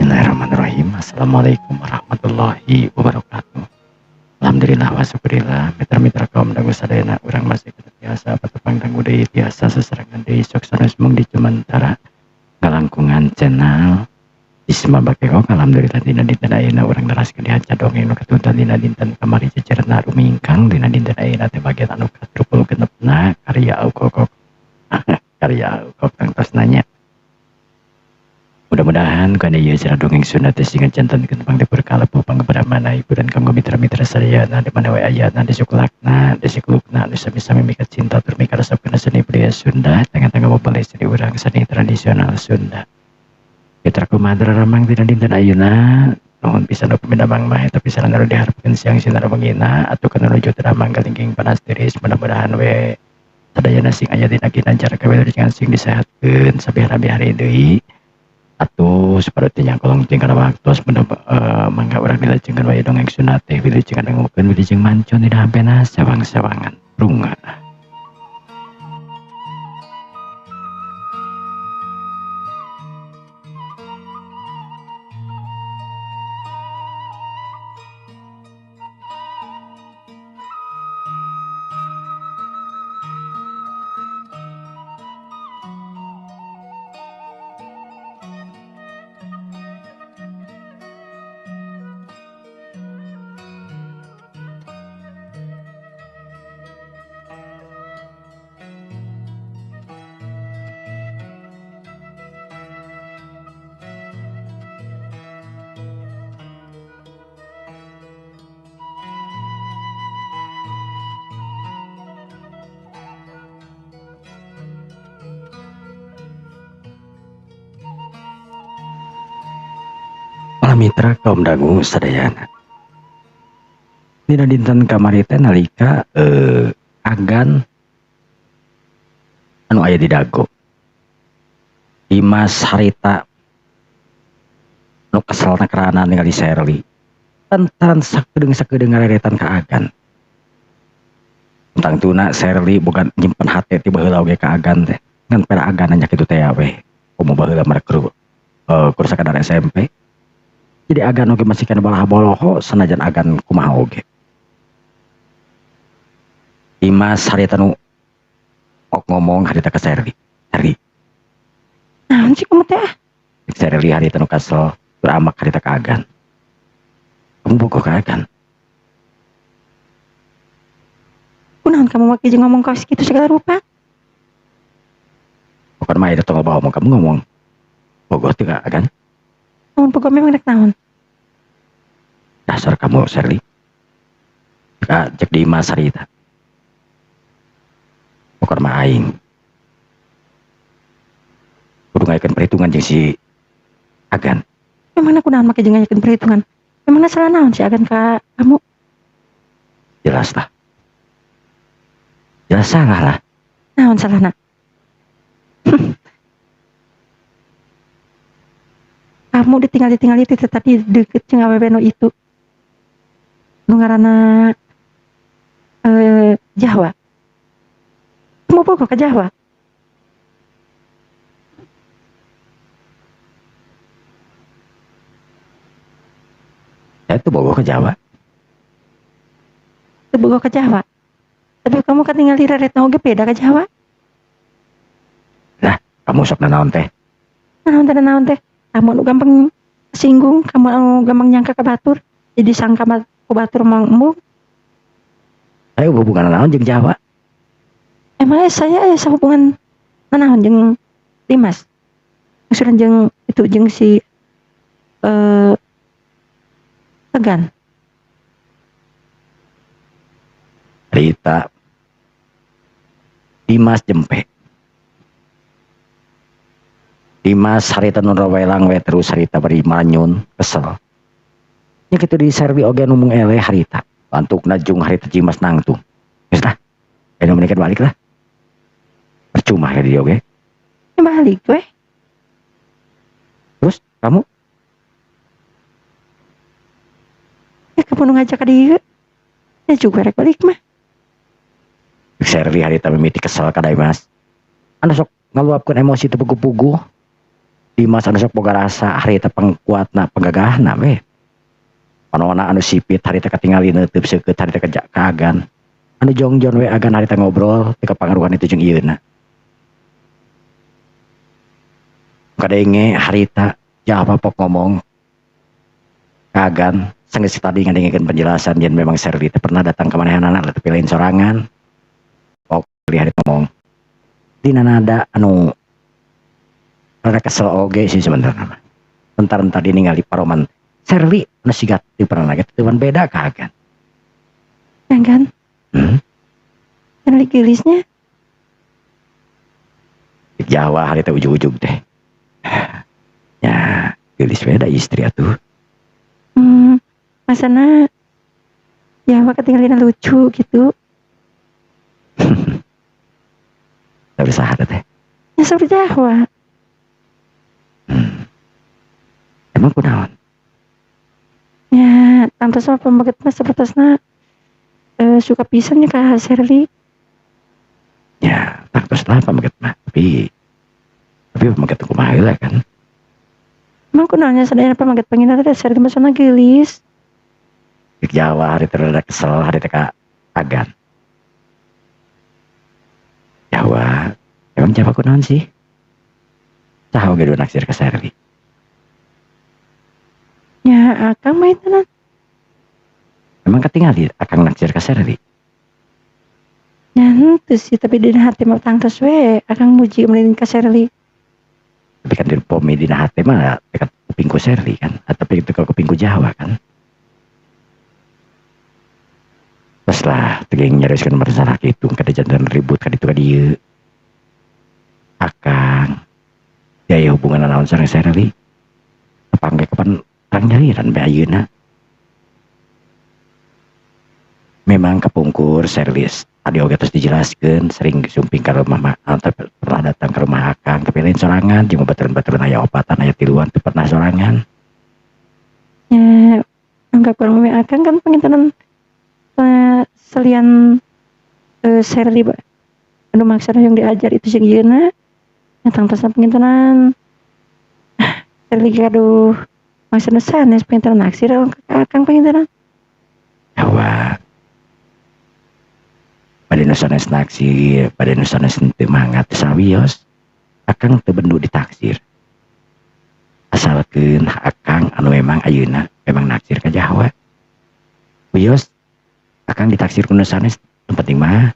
Bismillahirrahmanirrahim. Assalamualaikum warahmatullahi wabarakatuh. Alhamdulillah wa syukurillah. Mitra-mitra kaum dangu sadayana urang masih biasa patepang dangu deui tiasa seserangan deui sok sanes mung di Cumentara ngalangkungan channel Isma Bakeko. Alhamdulillah dina dinten ayeuna urang neraskeun dihaca dongeng nu katuntan dina dinten kamari cecerna rumingkang dina dinten ayeuna teh bagian anu katrupul genepna karya Aukokok. Karya Aukok tangtos nanya. Mudah-mudahan kana ieu acara dongeng Sunda teh sing cantenkeun pangdepur kalepu pangabaraman ibu dan kamu mitra-mitra sadayana di mana wae ayana di sukulakna di sikulukna anu sami-sami mikat cinta tur mikarasapkeun seni budaya Sunda tengah-tengah mempelai seni urang seni tradisional Sunda. Mitra kumadra ramang dina dinten ayeuna nuhun pisan pemindamang mah eta pisan anu diharepkeun siang sinar wengina atukeun nuju ramang galingking panas tiris mudah-mudahan we sadayana sing aya dina ginanjar kawilujengan sing disehatkeun sabihara-bihari deui. Atuh seperti yang kolong tinggal waktu mangga urang dilajengkeun wae dongeng Sunda teh wilujeng dangukeun wilujeng mancon dina hampena sewang-sewangan runga. Para mitra kaum dangu sadayana. Dina dinten kamari teh nalika agan anu aya di Dago. Dimas harita nu keselna kerana ningali Sherly. Tantan sakedeung ngareretan ka agan. Tentang tuna Sherly bukan nyimpen hati ti baheula oge ka agan teh. Ngan pera agan nya kitu teh we. Komo baheula marek kur sakadar SMP. Jadi agan oge masih kana balah boloho sanajan agan kumaha oge. Dimas harita nu ok ngomong harita ka Sherly. Sherly. Naon sih kamu teh? Sherly harita nu kasel beramak harita ka agan. Kamu bogoh ka agan. Kunaon kamu make jeung ngomong kaos kitu segala rupa? Bukan mah eta tong bawa ngomong kamu ngomong. Bogoh teh ka agan. Naon pokok memang rek naon? Dasar kamu Sherly. Cek Dimas harita. Bukan mah aing. Kudu ngayakeun perhitungan jeung si agan. Memangna kunaon make jeung ngayakeun perhitungan? Memangna salah naon si agan ka kamu? Jelas lah. Jelas salah lah. Naon salahna? Kamu ditinggal itu tadi deket jeung awewe nu itu. Nu ngaranna Jawa. Kamu bogoh ka Jawa? Saya tuh bogoh ke Jawa. Teu bogoh ka Jawa. Tapi kamu kan tinggal di raretna oge beda ka Jawa. Lah, kamu sok naon teh? Naon teh? Kamu nu gampang singgung, kamu anu gampang nyangka ka batur. Jadi sangka ku batur mah embung. Ayo hubungan naon jeung Jawa? Emang saya sahubungan naon jeung Dimas. Maksudna jeung itu jeung si Tegan. Rita Dimas jempe. Dimas harita nu rawelang we terus harita bari manyun kesel. Nya kitu di Sherly oge ngomong ele harita. Bantukna jeung harita Dimas nangtung. Geus tah. Aya nu menikeun balik lah. Percuma ya dia oge. Balik we. Terus kamu? Kamu nu ngajak ka dieu. Ya juga rek balik mah. Sherly harita mimiti kesel ka Dimas. Anu sok ngaluapkeun emosi teu puguh-puguh. Dimas anu sok boga rasa harita pangkuatna penggagahna we. Panona anu sipit harita katingali neuteub seukeut harita kaagan. Anu jongjon we agan harita ngobrol teu kapangaruhan itu jeung ieuna. Kadenge harita jawab pok ngomong kaagan sanggeus tadi ngadengkeun penjelasan yen memang Sherly teh pernah datang ka manehanana tapi lain sorangan. Pok harita ngomong dina nada anu rada kesel oge sih sebenarnya. Entar di ningali paroman Sherly anu siga teu pernah nage teuan beda kaagan. Kan? Sherly geulisnya. Di Jawa harita ujug-ujug teh. Ya, geulis beda istri atuh. Masana Jawa ketinggalina lucu gitu. Tapi saha teh? Ya seperti Jawa. Emang kunaon? Ya, tantos mah pembeget mah sapertosna suka pisan nya ka Sherly. Ya, terus lah pamaget mah. Tapi pamaget kumaha heula kan. Emang kunaonnya sadayana pamaget pangina teh Sherly mah sana geulis. Di Jawa hari rada kesel, hari teh agan. Jawa, emang Jawa kunaon sih? Saha oge naksir ka Sherly? Ya, akang mah itu Emang katingali akang naksir ka Sherly? ya henteu sih, tapi dina hati mah tangtos we akang muji melin ka Sherly. Tapi kan di pomi dina hate mah dekat kuping ku Sherly kan, tapi itu kalau kuping ku Jawa kan. Terus lah, tegeng nyariskan masalah gitu, kada jantan ribut kada itu kada ieu. Akang, ya hubungan naon sareng Sherly. Apangge kapan orang nyaliran bae ayeuna. Memang kepungkur Sherly tadi oge terus dijelaskeun sering sumping ka rumah pernah datang ke rumah akang tapi lain sorangan jeung baturan-baturan aya opatan aya tiluan teu pernah sorangan. Ya, anggap kurang we akang kan pengintenan selian Sherly anu maksudna yang diajar itu jeung ieuna. Ya tangtosna pengintenan Sherly gaduh maksudna sanes pengintenan naksir akang pengintenan. Jawa. Pada nusanes naksir, pada nusanes teu mangat sawios. Akang teu bendu ditaksir. Asalkeun akang anu memang ayeuna memang naksir ka Jawa. Wios akang ditaksir ku nusanes penting mah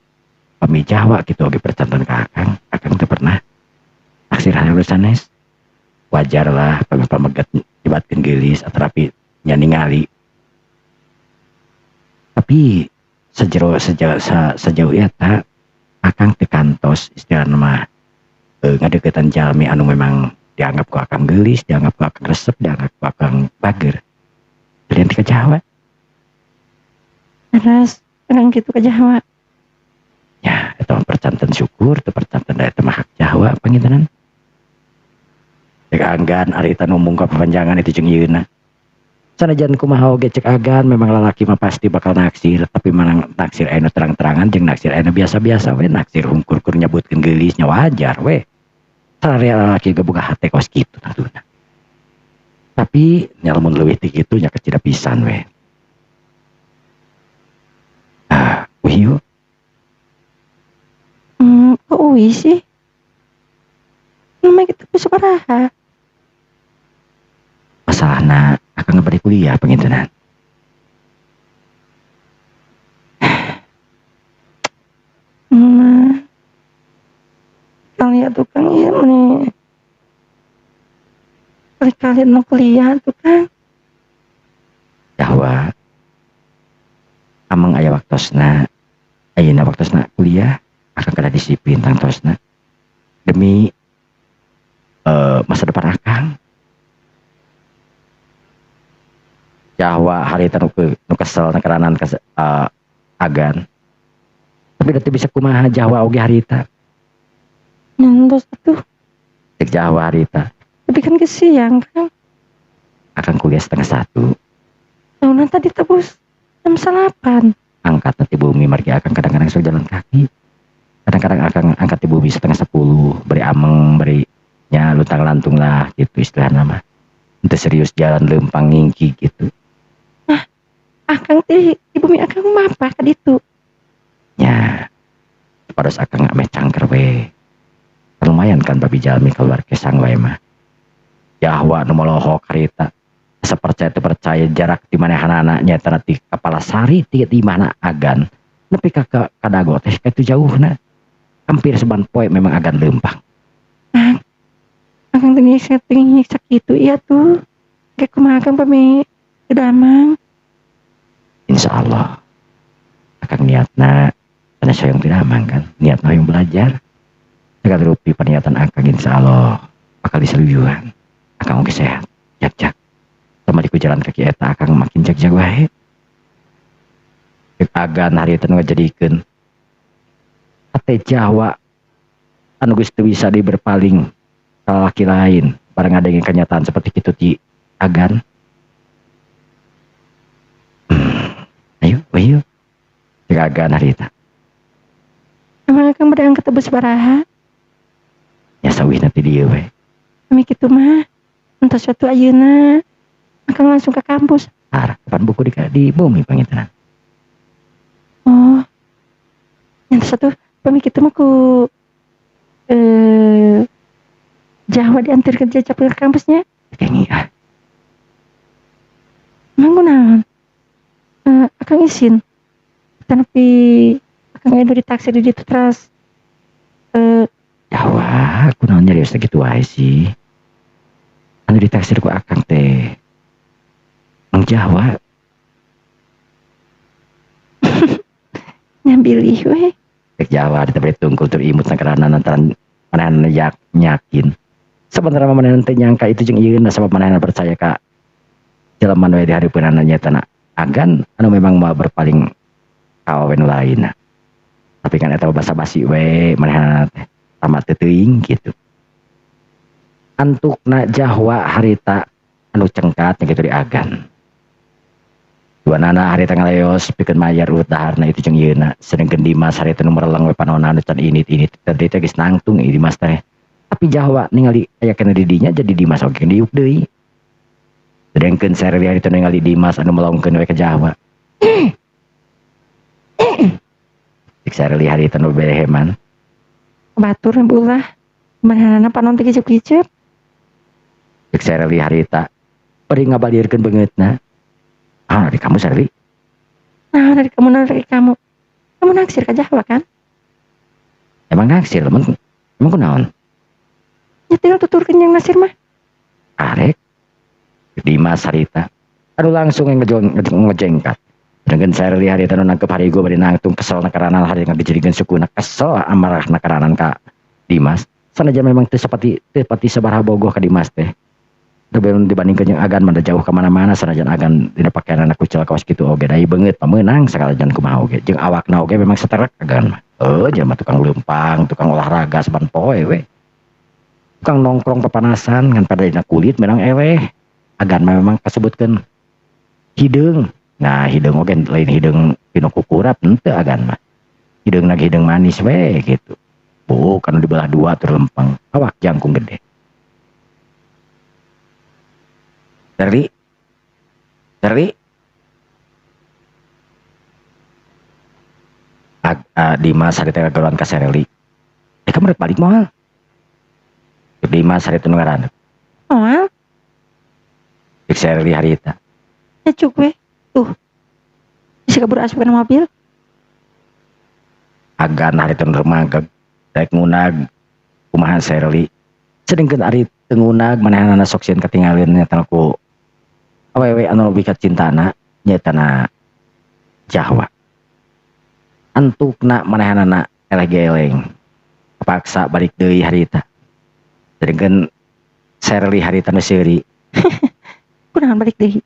pami Jawa gitu oge percantan ka akang. Akang teu pernah naksir hal nusanes. Wajar lah pamegat nyebatkeun geulis atrapi nya ningali. Tapi sejauh eta akang teu kantos istilahna mah ngadeuketan jalmi anu memang dianggap ku akang geulis, dianggap ku akang resep, dianggap ku akang bager. Kalian ti ka Jawa. Terus orang gitu ke Jawa. Ya, eta mah percantan syukur, teu percantan da eta mah hak Jawa pangintenan. Cek anggan ari eta ngomong ka papanjangan itu jeung ieuna. Sanajan kumaha oge cek agan memang lalaki mah pasti bakal naksir tapi manang naksir anu terang-terangan jeung naksir anu biasa-biasa we naksir hungkur-hungkur nyebutkeun geulisnya wajar we. Sararea lalaki boga hate kos kitu tantuna. Tapi nya lamun leuwih ti kitu nya kecida pisan we. Uhiu. Kok uwi sih? Namanya kita kusabaraha. Masalahna akang ngebari kuliah pengintenan. Kali tukang iya nih. Kali-kali no kuliah tukang. Jawa. Amang aya waktosna. Ayeuna waktosna kuliah akang kada disiplin tangtosna. Demi masa depan akang. Jawa harita nu kesel nakaranan agan. Tapi teu bisa kumaha Jawa oge harita. Nyentos atuh. Cek Jawa harita. Tapi kan kesiang kan. Akang kuliah 12:30. Tahun tadi tebus jam 8. Angkat ti bumi margi akang kadang-kadang sok jalan kaki. Kadang-kadang akang angkat ti bumi 9:30, bari ameng, bari Ya luntang lantung lah gitu istilah nama. Untuk serius jalan lempang ngingki gitu. Akang teh di bumi akang mah apa ka ditu? Ya pada akang ame cangker we. Lumayan kan babi jalmi keluar kesang we mah. Yahwa nu molohok harita. Sepercaya percaya jarak di mana anaknya tanah di kepala sari di mana agan. Nepi ka kadago teh itu jauhna. Hampir seban poe memang agan lempang. Akang teh setting nyiksa kitu iya tuh. Kayak kumaha akang pami kedamang. Insya Allah akan niatna karena saya yang tidak aman kan niatna yang belajar segala rupi peniatan akan insya Allah bakal diselujuan akan oke sehat jak sama di jalan kaki eta akan makin jak wae agan hari itu ngajadikeun ate Jawa anu geus teu bisa diberpaling ka laki lain bareng adanya kenyataan seperti itu ti agan. Ayo agan hari itu Emang akang bade angkat tebus baraha? ya sawih nanti dia we Kami kitu mah. Entos suatu ayeuna akang langsung ke kampus. kapan buku di bumi pangintenan. Oh. Yang satu pami kitu mah ku Jawa diantar kerja capil ke kampusnya. Kayaknya Emang kunaon? Akang izin. Tapi akang edo ditaksir di ditu teras. Jawa aku naon nyari segitu wae sih anu ditaksir ku akang teh Mang Jawa Nyambilih we. Cek Jawa ditebari tungkul tur imut nakarana nantaran manehna yakin sebenarnya manehna teh nyangka itu jeung ieu sama manehna percaya ka jelema we di hareupeunana nyata agan anu memang mau berpaling kawawen lain tapi kan eta basa-basi we manehna teh tamat teuing gitu antukna Jawa harita anu cengkat gitu di agan dua nana harita ngaleos pikeun mayar urut daharna itu jeung ieuna sedengkeun Dimas harita nu mereleng we panonan can ini tadi teh geus nangtung ieu Dimas teh tapi Jawa ningali aya kana di dinya jadi Dimas oge diuk deui sedengkeun Serli harita ningali Dimas anu melongkeun we ka Jawa cik Serli harita nu beheman Batur bulah. Manehna panon teh kicep-kicep. cik Serli harita bari ngabalirkeun beungeutna dari kamu Serli Nah, dari kamu. Kamu naksir ka Jawa kan? emang naksir emang kunaon Nyetil tuturkeun yang nasir mah. arek Dimas harita anu langsung yang ngejengkat dengan Serli harita nu nangkep hari gue bari nangtung kesel nakarana hari yang dijadikan sukuna kesel amarah nakaranan ka Dimas sanajan memang teu pati sabaraha bogoh ka Dimas teh tapi dibandingkan yang agan mah jauh kemana-mana sanajan agan dina pakaian anak kucel kaos gitu oge da beungeut pameunang sakalajan kumaha oge jeung awakna oge memang seterek agan mah jelema tukang leumpang tukang olahraga saban poe we tukang nongkrong papanasan ngan pada dina kulit menang eweh agan mah memang kasebutkeun hideung nah hideung oge lain hideung pinu kukurap henteu agan mah hideung lagi hideung manis we gitu bukan dibelah dua tur lempeng awak jangkung gede Serli Dimas hari teh galuan ka Serli kamu rek balik moal Dimas hari teh nu ngaran Oh, cik Serli harita nyecuk we. Tuh. Bisa kabur asup kana mobil. agan hari teh nu remageg rek ngunag kumaha Serli sedengkeun ari teu ngunag manehna sok sieun katinggalin nyata ku awewe anu lebih ka cintana nyatana Jawa antukna manehna eleh geleng paksa balik deui harita sedengkeun Serli harita nu seuri Kunaon balik deui?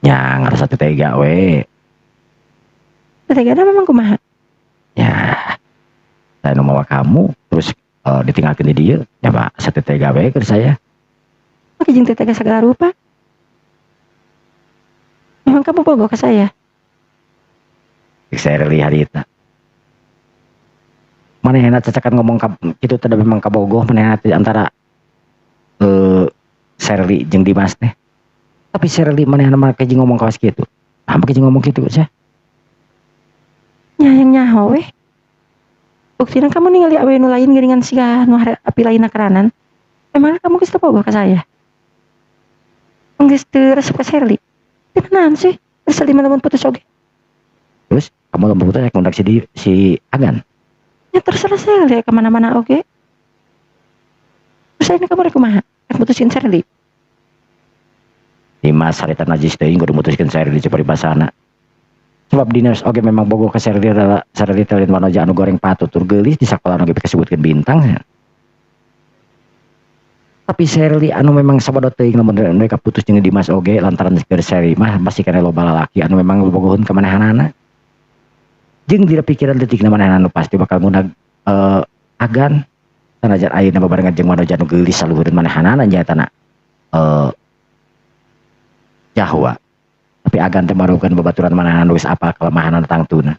nya ngarasa teu tega we Tetega memang kumaha? ya saya nu mawa kamu terus ditinggalkeun di dieu nya Pak satetega we keur saya Oke jeung tetega segala rupa. Memang kamu bogoh ke saya? cik Serli harita manehna cacakan ngomong kitu teh memang kabogoh manehna antara Sherly jeung Dimas teh. Tapi Sherly manehna mah kejing ngomong kawas kitu. Ah kejing ngomong kitu sih. Yang nyaho weh. Buktina kamu ningali awewe nu lain geuningan siga nu api lainna keranan. Emang kamu geus teu bogoh ka saya? Geus teu resep ka Sherly. Tenan sih, Sherly mah lamun putus oge. Terus kamu lamun putus rek ngundak si Agan. Ya terserah Sherly ka mana-mana oge. Terus ini kamu rek kumaha? Rek mutusin Sherly. Dimas harita najis teuing kudu mutuskeun Sherly di paribasana. Sebab dinas oge memang bogoh ka Sherly adalah Sherly teh lain wanoja anu goreng patut tur geulis di sakola oge disebutkeun bintang. Tapi Sherly anu memang sabado teuing lamun mereka putus jeung Dimas oge lantaran keur Sherly mah masih kana loba lalaki anu memang bogohun ka manahanana. Jeung dina pikiran leutikna manehna anu pasti bakal ngundag Agan sanajan ayeuna babarengan jeung wanoja anu geulis saluhureun manahanana nyaetana Jahwa. Tapi Agan teh marukan babaturan manehna wis apal kelemahan tangtuna.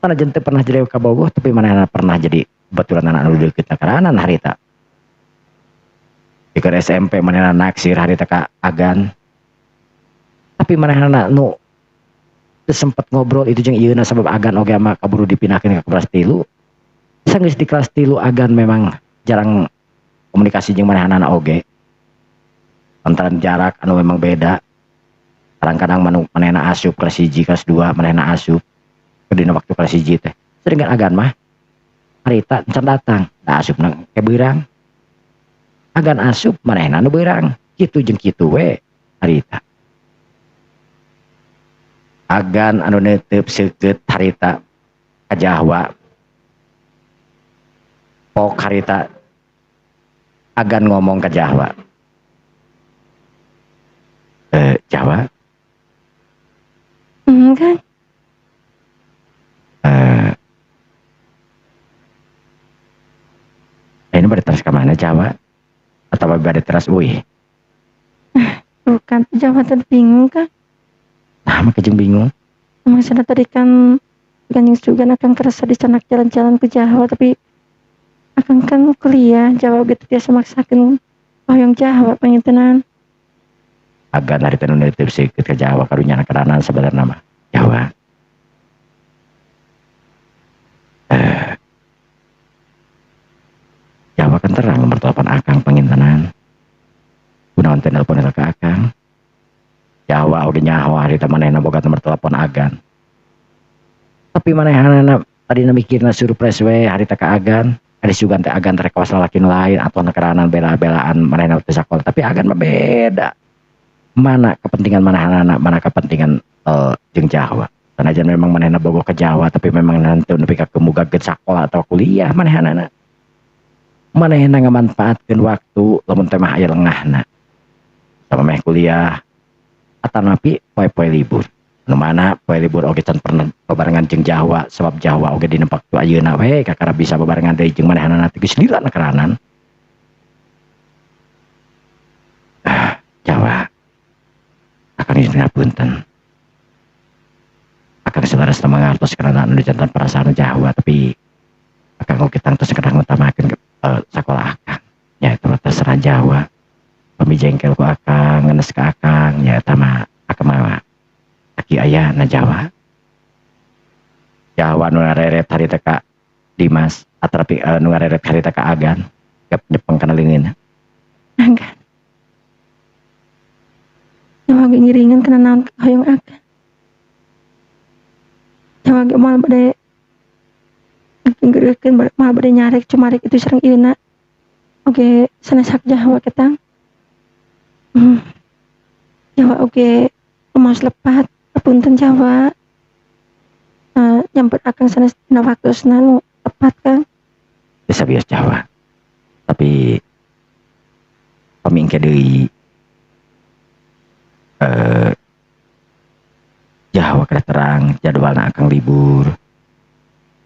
Sanajan teu pernah jadi kabogoh tapi manehna pernah jadi babaturan anu deukeutna karanan harita. Dikeun SMP manehna naksir harita ka Agan. Tapi manehna nu teu sempet ngobrol itu jeung ieuna sabab Agan oge mah kaburu dipindahkeun ka kelas 3. Sanggeus di kelas 3 Agan memang jarang komunikasi jeung manehna oge. Lantaran jarak anu memang beda. Kadang-kadang manehna asup kelas 1 kelas 2 manehna asup dina waktu kelas 1 teh. Seringan Agan mah harita encan datang, da asup nang kebeurang. Agan asup manehna nu beurang. Kitu jeung kitu we harita. Agan anu neuteub seukeut harita ka Jahwa. Pok harita Agan ngomong ka Jahwa. Jahwa Kan? Ini pada teras kemana Jawa? Atau pada teras UI? Bukan, Jawa tadi bingung kan? Nah, makanya bingung. Emang sana tadi kan ganjing sugan akan kerasa di sana jalan-jalan ke Jawa tapi akan kan kuliah Jawa gitu biasa maksakan yang Jawa pengen tenan. Agan hari tenu neuteub seukeut ka Jawa karunya karanan sebenarnya mah Jawa. Jawa kan terang nomor telepon Akang pengintenan. Gunaon teh nelpon ka Akang. Jawa udah nyaho hari teh manehna boga nomor telepon Agan. Tapi manehna tadina mikirna surprise we hari teh ka Agan. Ada sugan teh Agan rek kawas lalaki lain atau nekeranan bela-belaan manehna teh sakola tapi Agan mah beda. Mana kepentingan manehna mana kepentingan jeung Jawa. Sanajan memang manehna bogoh ke Jawa tapi memang nanti nepi ka kemugageut sakola atau kuliah manehna. Manehna ngamanfaatkeun waktu lamun teh mah aya lengahna. Sama meh kuliah atau napi poe-poe libur. Nu mana poe libur oge can pernah bebarengan jeung Jawa sebab Jawa oge dina waktu ayeuna we kakara bisa bebarengan deui jeung manehna teh geus lila nekeranan. Jawa akan istri punten. Akan saudara semangartos karena anu jantan perasaan Jawa tapi akan oge tangtos kadang utamakeun sakola Akang. Ya itu terserah Jawa. Pamijengkel ku Akang, ngenes ka Akang, ya eta mah Akang mah aki aya na Jawa. Jawa nu ngareret harita ka Dimas atrapi nu ngareret harita ka Agan. Gap nyepeng kana leungeunna. Agan. Jawa ge ngiringan kena naon hoyong Agan. Jawa ge moal bade ngeureukkeun moal bade nyarek cumarik itu sareng ieuna. Oge sanes hak Jawa ketang. Jawa oge lumaos lepat punten Jawa. Nyambut Akang sanes dina waktosna nu tepat Kang. Bisa bias Jawa. Tapi pamingke deui Jawa kada terang jadwalna Akang libur.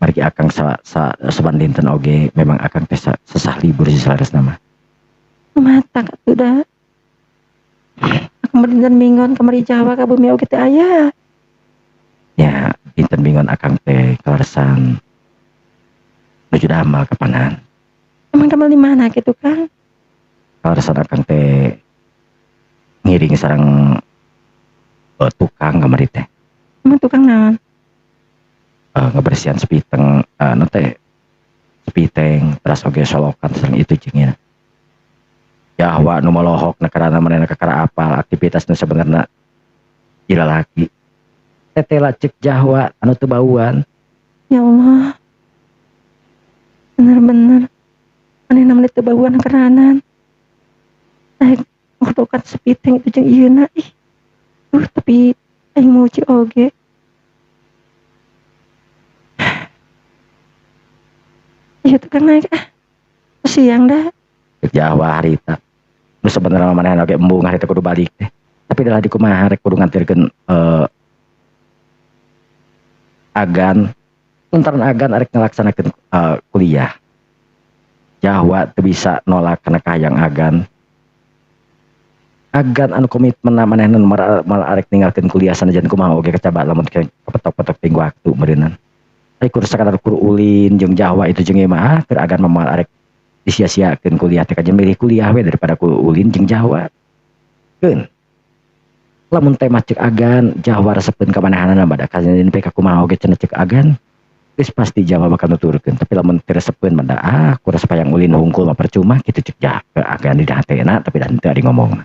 Margi Akang sabandinten oge memang Akang teh sesah libur si salaresna mah. Mata katuda. Akang berdinten minggon kamari Jawa ka bumi oge teh aya. Ya, dinten minggon Akang teh kaleresan sudah amal kapanan. Emang damel di mana gitu Kang? Kalau resana Kang teh ngiring sareng tukang kamari teh Emang tukang naon? ngebersihan sepiteng anu teh sepiteng terus oge solokan sareng itu jeung ieu. Jahwa nu melohok na karana manehna kakara apal aktivitas nu sebenarnya ira laki. Tetela cek Jahwa anu teu bauan. Ya Allah. Bener-bener. Aneh namanya teu bauan keranan. Ngotokan sepiteng itu jeung ieuna ih. Tapi aing muji oge. Ya tukang naik siang dah. Cek Jahwa harita. Nu sebenarnya manehna oge embung harita kudu balik teh. Tapi dah di kumaha rek kudu ngantirkeun agan. Lantaran agan arek ngalaksanakeun kuliah. Jahwa teu bisa nolak kana kahayang agan. Agan anu komitmen manehna malah arek ninggalkeun kuliah sanajan kumaha oge kacaba lamun kepetok-petok ting waktu meureunan. Ai kudu sakadar kudu ulin jeung Jahwa itu jeung ieu mah keur agan mah arek disia-siakeun kuliah teh kajen milih kuliah we daripada kudu ulin jeung Jahwa. Keun. Lamun teh mah cek agan Jahwa resepkeun ka manehanana badak kajen pe ka kumaha oge cenah cek agan. Geus pasti Jahwa bakal nuturkeun tapi lamun teu resepkeun mah ku resep hayang ulin hungkul mah percuma kitu cek agan di hatena tapi dah teu ari ngomong.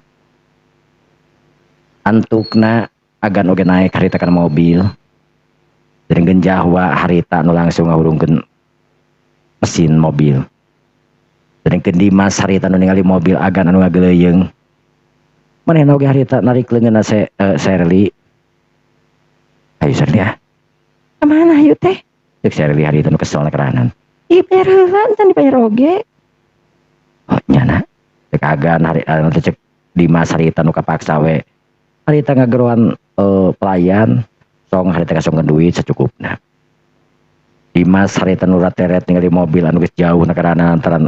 Antukna agan oge naik harita kana mobil. Jeung Jahwa harita nu langsung ngahurungkeun mesin mobil. Jeung Dimas harita nu ningali mobil agan anu ngageleuyeung. Manehna oge harita narik leungeunna Sherly. Ayo Sherly ah. Kemana ayo teh? Cek Sherly harita nu kesel na keranan. Ih bayar heula entan dibayar oge. Oh nyana. Cek agan harita cek Dimas harita nu kapaksa we. Harita ngageroan pelayan song harita kasongkeun duit secukupna. Dimas harita nu rateret ningali mobil anu geus jauh na karana antaran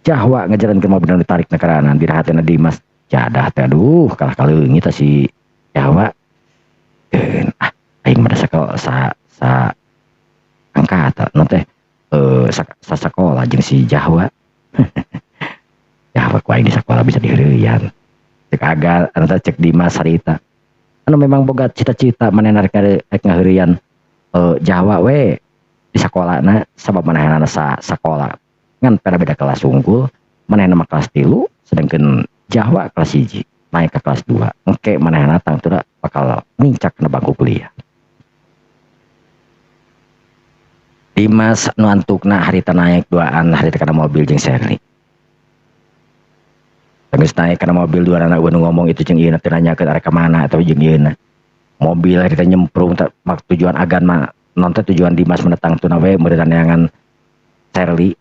Jahwa ngajarankeun mobil anu ditarik na karana dirahatena Dimas jadah teh aduh kalah kaleungit si Jahwa. Keun aing mah sa angkatan nu teh sa sakola jeung si Jahwa. Jahwa ku aing di sakola bisa diheureuyan. Cek agan anu cek Dimas harita anu memang boga cita-cita manehna rek ngaheureuyan Jahwa we di sakolana sabab manehna sa sakola ngan pada beda kelas unggul manehna mah kelas 3 sedangkeun Jahwa kelas 1 naik ke kelas 2 engke manehna tangtura bakal mincak na bangku kuliah. Dimas nu antukna harita naik duaan harita kana mobil jeung Sherly. Geus naik kana mobil dua anak nu ngomong itu jeung ieu teh nanyakeun arek ka mana atawa jeung ieu mobil harita nyemprung mak tujuan agan mah non teh tujuan Dimas menetang tuna we meureun neangan Sherly.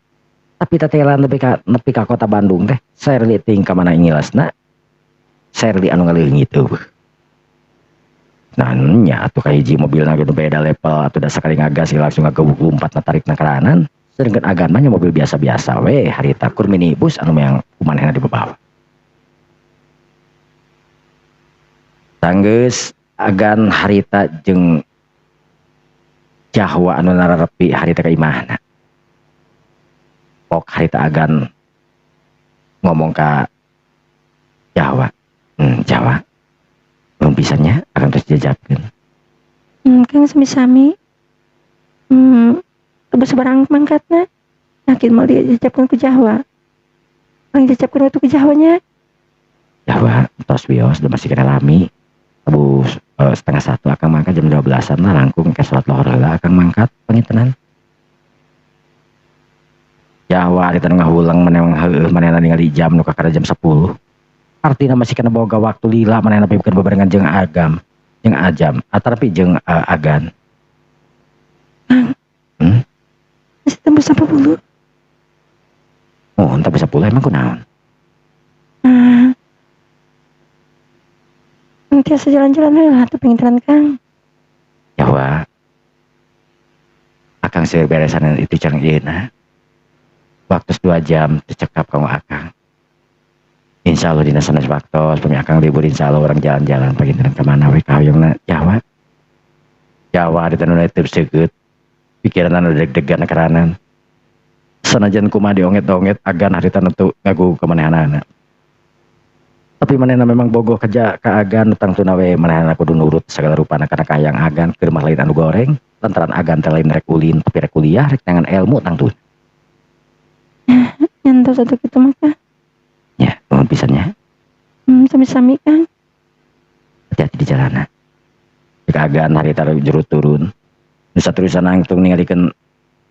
Tapi tatelan nepi ka kota Bandung teh Sherly ting ka mana ngilasna Sherly anu ngaleungit eueuh. Nah nya atuh ka hiji mobilna nu beda level atuh da sakali ngagas langsung ngagebuk umpat na tarik na karanan. Sedangkan agan mah mobil biasa-biasa we harita kur minibus anu meang kumanehna dibawa. Tanggeus agan harita jeung Jahwa anu nararepi harita ka imahna. Pok harita agan ngomong ka Jahwa. Jahwa. Belum bisanya akan terus dijajabkeun. Kang sami-sami. Teu sabarang mangkatna. Yakin mau dijajabkeun ku Jahwa. Ang dijajabkeun waktu ku Jahwanya. Jahwa tos wios da masih kena lami. Abu 1:30 akang mangkat jam 12-an lah langkung ke salat lohor heula akang mangkat pangintenan. Jahwa kita ngahulang manehna ningali jam nu kakara jam 10. Artina masih kena boga waktu lila manehna pikeun bebarengan jeung Ajam atarpi jeung agan. Masih tembus 10. Oh, entah bisa pula emang kunaon. Tiasa jalan-jalan heula atuh penginteran Kang. Jahwa. Akang seueur beresan itu careng ieuna. Waktu 2 jam dicekap kamu akang. Insya Allah dina sanes waktu pemi akang libur insya Allah orang jalan-jalan penginteran ke mana we ka hoyongna Jahwa. Jahwa di tanah teu seukeut. pikiran anu deg-degan keranan. Sanajan kumaha dionget-onget agan harita nutu ngagu kemanehanana. Tapi manehna memang bogoh kerja ka agan tangtuna we manehna kudu nurut segala rupana kana kahayang agan keur mah lain anu goreng lantaran agan teh lain rek ulin tapi rek kuliah rek nangan ilmu tangtuna. Nyantos satu gitu mah Kang. Ya, nuhun pisannya. Sami-sami Kang. Hati-hati di jalanan. Jika agan harita jerut turun. Nu saterusna angtung ningalikeun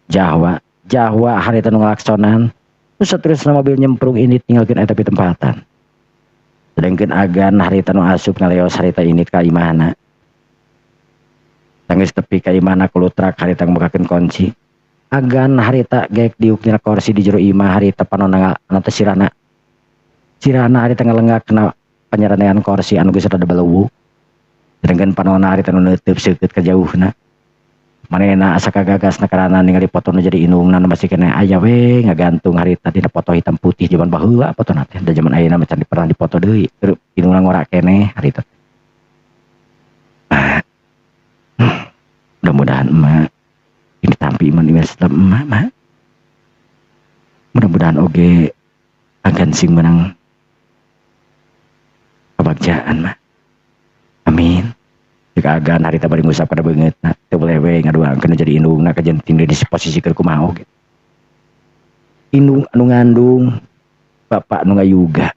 Jawa harita nu ngalaksonan. Nu saterusna mobil nyemprung ini tinggalkeun eta pi tempatan. Sedangkan agan harita nu asup ngaleos harita ini ka imahna. Tangis tepi ka imahna kulutrak harita ngbukakeun kunci. Agan harita geek diuk dina kursi di jero imah harita panonna teh sirana. Sirana harita ngalenggak kena panyaranean kursi anu geus rada baleuwuk. Sedangkan panonna harita nu neuteub seukeut ka jauhna. Manehna asa kagagasna karana ningali foto nu jadi inungna nu masih kena aya we ngagantung harita dina foto hitam putih zaman baheula fotona teh da zaman ayeuna macan pernah dipoto deui keur inungna ngora keneh harita. Mudah-mudahan emak ini tampi iman Islam emak mah. Mudah-mudahan oge agan sing menang kebagjaan mah. Amin. Jika agan harita bari ngusap kada beungeutna teu boleh we ngaduakeun jadi indungna kajenting di posisi keur kumaha oge. Indung anu ngandung bapak nu ngayuga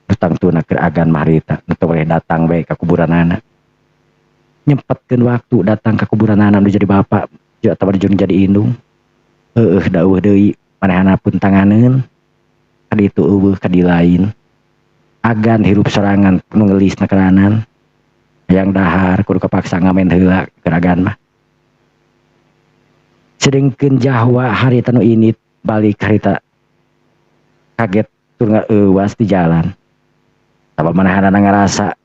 tangtuna keur agan mah harita teu boleh datang we ka kuburanana. Nyempetkeun waktu datang ka kuburanana nu jadi bapak atawa jadi indung. Daueuh deui manehna pun tanganeun kadi itu eueuh kadi lain. Agan hirup sorangan nu ngeulisna keranan. Yang dahar kudu kapaksa ngamen heula keur agan mah. Sedengkeun Jawa harita nu init balik harita kaget tur ngeuwas di jalan. Sabab manehna ngarasa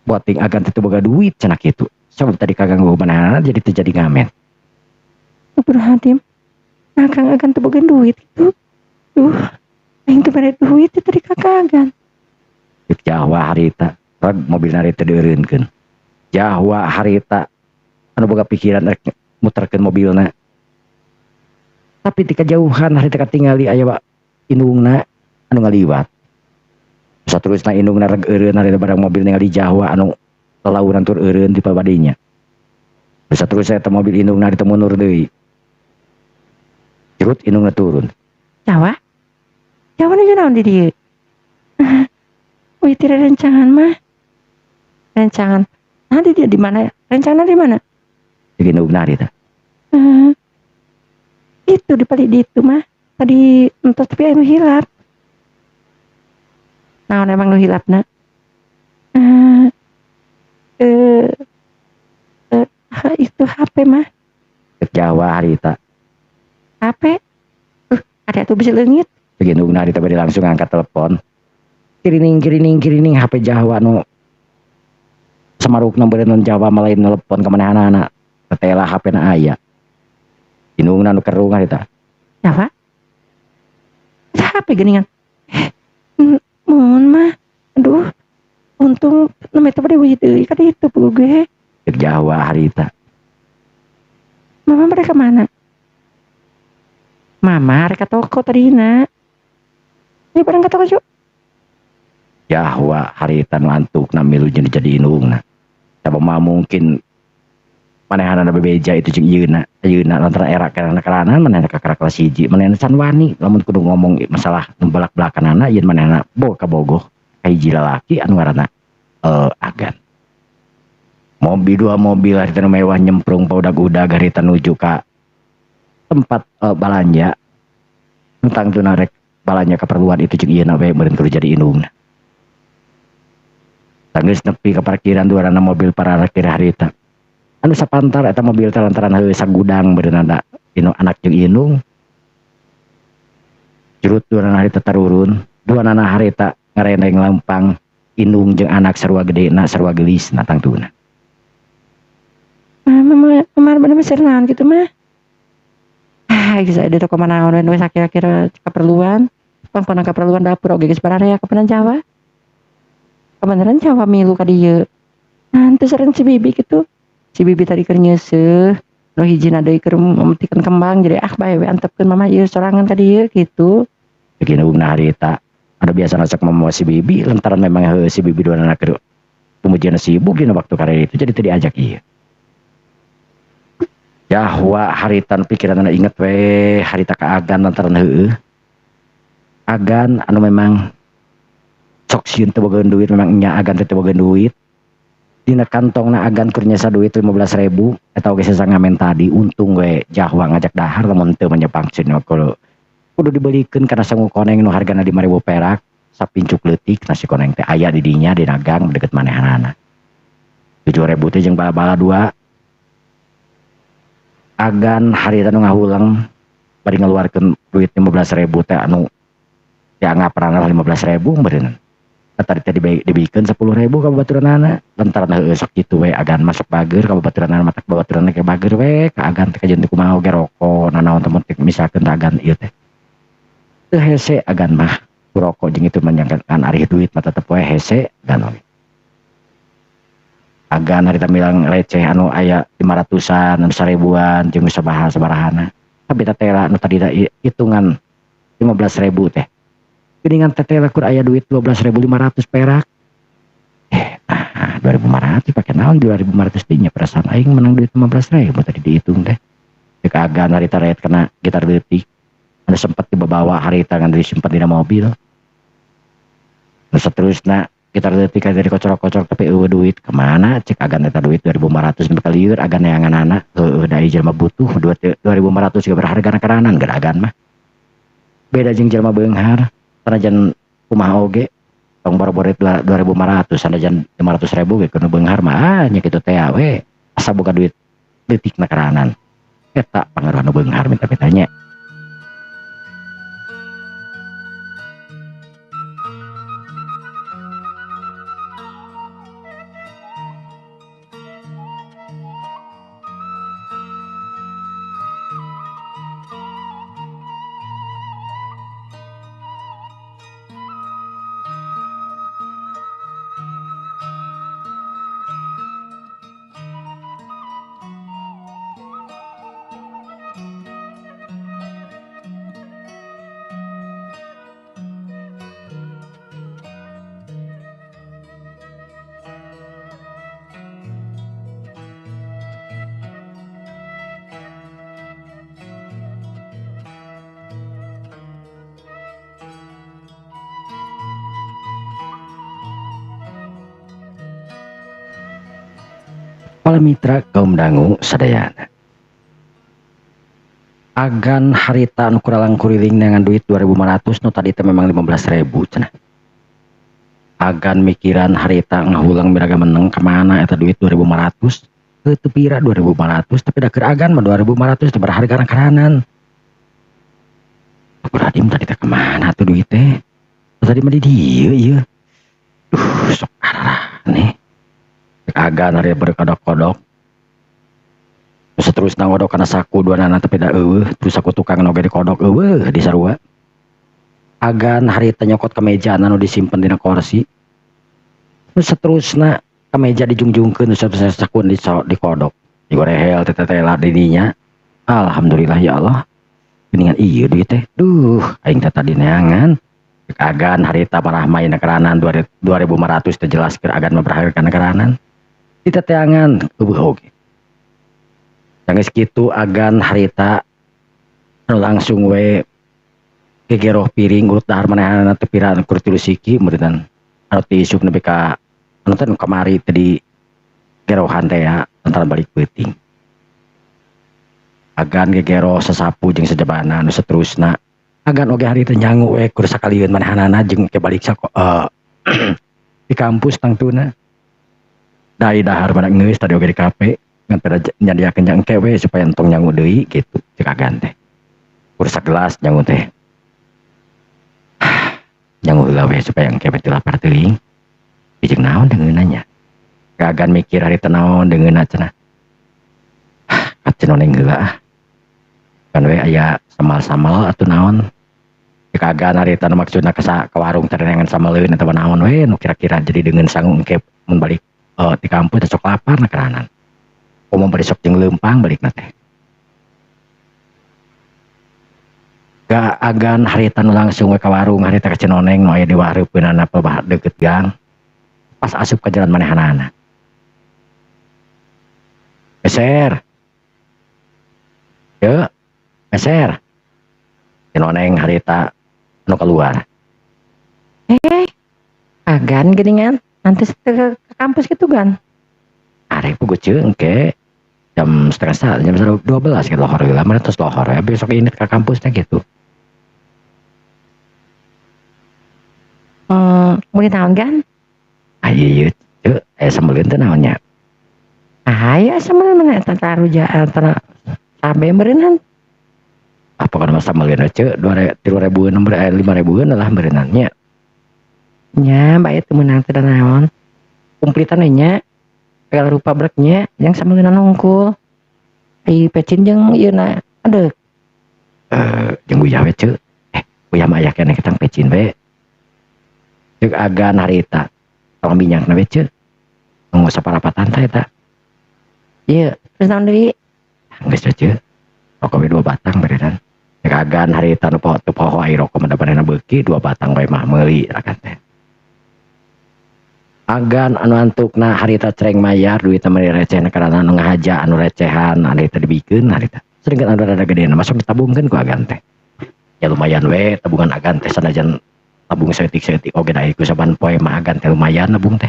boting agan teu boga duit cenah kitu. Sabab tadi kaganggu manehna jadi teu jadi ngamen. Berhatim. Akang agan teu boga duit gitu. Aing teu bade duit tadi kakagan. Di Jawa harita reg mobilna harita dieureunkeun. Jawa harita anu boga pikiran rek muterkeun mobilna. Tapi ti kajauhan harita katingali aya indungna anu ngaliwat. Saterusna indungna reg eureun harita barang mobil ningali Jawa anu lelauran tur eureun di pabadinya. Saterusna eta mobil indungna harita mundur deui. Jerut indungna turun. Jawa nu naon di dieu? Wih tidak rencangan mah. Rencangan. Nanti dia di mana? Rencangan di mana? Di indungna harita. Itu di balik di itu mah. Tadi entos tapi anu hilap. Naon emang nu hilapna? Itu HP mah. Di Jawa harita. HP? Ada tuh bisa leungit. Di indungna harita bari langsung angkat telepon. Kirining HP Jawa nu samarukna beureun Jawa malain telepon ka manehna tetela HP na aya. Indungna nu kerung harita. Jawa? HP geuningan. Mun mah. Aduh. Untung nu eta bade wih deui ka ditu puguh. Di Jawa harita. Mama mereka mana? Mama rek ka toko tadina. Ini barang ka toko yuk. Jawa harita nu antukna milu jadi indungna. Sabab mungkin manehna bebeja itu jeung ieuna lantaran era kana manehna ka kelas 1 manehna can wani lamun kudu ngomong masalah nu balak-balakanana ieun manehna bogoh ka hiji lalaki anu ngaranna agan. Dua mobil harita nu mewah nyemprung paudag-udag harita nuju ka tempat balanja. Tentang tuna rek balanja keperluan itu jeung ieuna we meureun kudu jadi indungna. Tanggeus nepi ka parkiran duarana mobil pararkir harita. Anu sapantar eta mobil teh lantaran heueuh sagudang beunana anak jeung indung. Jurut duarana harita tarurun, duanana harita ngarendeng lampang indung jeung anak sarua gedena sarua geulisna tangtuna. Mama bener mesir naon gitu mah. Geus aya di toko manaon we sakira-kira keperluan. Pangpona keperluan dapur oge geus bararea ka Panan Jawa. Kebenaran Jawa milu ka dieu. Nah, teu sareng si Bibi gitu. Si Bibi tadi keur nyeuseuh. nu hijina deui keur memetikeun kembang jadi bae we antepkeun mama ieu sorangan ka dieu gitu. Begini bungna harita ada biasa nasak mama si bibi lantaran memang si bibi dua anak keur pumujian sibuk dina waktu kare itu jadi teu diajak ieu. Yahwa haritan pikiran anak inget we harita ka agan lantaran heueuh. Agan anu memang sok sieun teu bogaeun duit memang nya agan teu bogaeun duit. Dina kantongna agan keur nyasa duit 15.000 eta oge sasangamen tadi untung we Jahwa ngajak dahar lamun teu menyepangceun kudu dibelikeun kana sangu koneng nu hargana 5.000 perak sapincuk leutik nasi koneng teh aya di dinya di nagang deket manehanana 7.000 teh jeung bala-bala dua agan harita nu ngahulang bari ngaluarkeun duit 15.000 teh anu dianggap ranah 15.000 beureun tadi dibikeun 10.000 ka babaturanana lantaran heueuh sok kitu we agan masuk bager ka babaturanana matak babaturanana ke bager we ka agan teh kajeun teu kumaha oge rokok nanaon teh mun misalkeun agan ieu teh teu hese agan mah rokok jeung itu menjangkan ari duit mah tetep we hese dan oge agan harita milang receh anu aya 500-an anu 1.000-an jeung sabaraha-sabarahana tapi tatela anu tadi hitungan 15.000 teh geningan tetela kur aya duit 12.500 perak 2.500 pake naon 2.500 dinya perasaan aing menang duit 15.000 tadi dihitung teh cek agan harita ret kena gitar leutik anu sempet dibawa harita ngan disimpen dina mobil terus seterusna gitar leutik dari kocok-kocok tapi eueuh duit kemana cek agan eta duit 2.500 nepi ka lieur agan neanganana heueuh da jelema butuh 2.500 juga berharga karanan geur agan mah beda jeung jelema beunghar sanajan kumaha oge tong boro-boro 2.500 sanajan 500.000 ge keur beunghar mah nya kitu teh we asa boga duit leutikna karanan eta pangaruh anu beunghar minta-mintanya. Para mitra kaum dangu sadayana agan harita anu kuralang kuriling dengan duit 2.500 nu tadi teh memang 15.000 cenah agan mikiran harita ngahulang miraga meneng kemana eta duit 2.500 teu pira 2.500 tapi da keur agan mah 2.500 teh berharga karanan Radim tadi teh kemana tuh duit teh tadi mah di dieu ieu sok arah nih agan hari berkodok-kodok seterusnya ngodok karena saku dua nana tapi dah terus saku tukang noge dikodok di sarua agan hari nyokot ke meja anu disimpan di kursi terus seterusnya ke meja dijungjungkeun terus saku dikodok digorehel tetela didinya alhamdulillah ya Allah geningan ieu duit teh aing teh tadi neangan agan harita marah main keranan 2.500 teh jelas keur agan memperharga keranan kita teangan oge yang segitu agan harita langsung we gegeroh piring urut dahar manehana teu pira keur tilu siki meureun anu ti isuk nepi ka anu teh kamari tadi gerohan teh ya antara balik peuting agan gegeroh sasapu jeung sajabana anu saterusna agan oge harita nyangu we keur sakalieun manehana jeung ke balik di kampus tangtuna dai dahar pada ngeus tadi oge di kafe ngan pada nyadiakeun jang kewe supaya entong nyangu deui gitu cek agan teh kursa gelas nyangu teh nyangu heula we supaya yang kewe teu lapar teuing jeung naon deungeunna nya agan mikir harita naon deungeunna cenah kacenoneng heula kan we aya samal-samal atuh naon cek agan harita nu maksudna ka warung terenengan samaleun atawa naon we nu kira-kira jadi deungeun sangu engke mun balik di kampus sok lapar na keranan mau bari sok jeung leumpang balik na teh Gak agan harita nu langsung we ka warung harita ka Cenoneng nu aya di wareupeunana pebah deukeut gang. Pas asup ka jalan manehanana. Geser. Yeuh. Geser. Cenoneng harita anu keluar. Agan geuningan nanti ke kampus gitu kan. Arek puguh ceung ke jam setengah saat, jam 12 gitu lohor heula, mana terus lohor ya besok ini ke kampusnya gitu. Mungkin naon kan? Ieu teu sambeleun teh naonnya. Aya sama mana eta karuja antara sabe meureunhan. Apa kana sambeleun ceu 3.000 5.000 lah beureunan nya. Nya mbak itu menang teh naon. Kumplitan nya segala rupa breknya yang sambeleuna nungkul. Ai pecin jeung ieu na adeuk. Jeung Buya we ceu. Buya mah aya keneh ketang pecin we. Ceuk agan harita. Tong minyakna we ceu. Nu saparapatan teh eta. Ieu, terus naon deui? Geus ceu. Rokok we 2 batang beureunan. Ceuk agan harita nu poho ai rokok mah dabarena beuki 2 batang we mah meuli rakan teh. Agan anu antukna harita cereng mayar duit mah recehna karana anu ngahaja anu recehan harita dibikeun harita seringan anu rada gedena masuk ditabungkeun ku agan teh ya lumayan we tabungan agan teh sanajan tabung seutik-seutik oge da ieu saban poe mah agan teh lumayan nabung teh.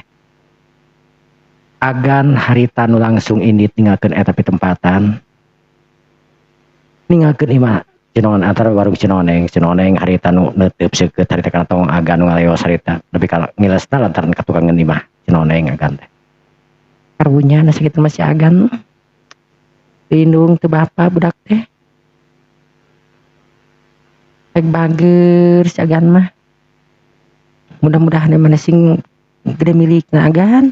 Agan harita nu langsung indit ninggalkeun eta pitempatan ninggalkeun imah Cenoneng antara warung Cenoneng harita nu neuteub seukeut harita kana tong agan nu ngaleos harita nepi ka ngilesna lantaran katukangan imah Cenoneng agan teh. Karunya na sakitu masih agan. Lindung teu bapa budak teh. Rek bager si agan mah. Mudah-mudahan mana sing gede milikna agan.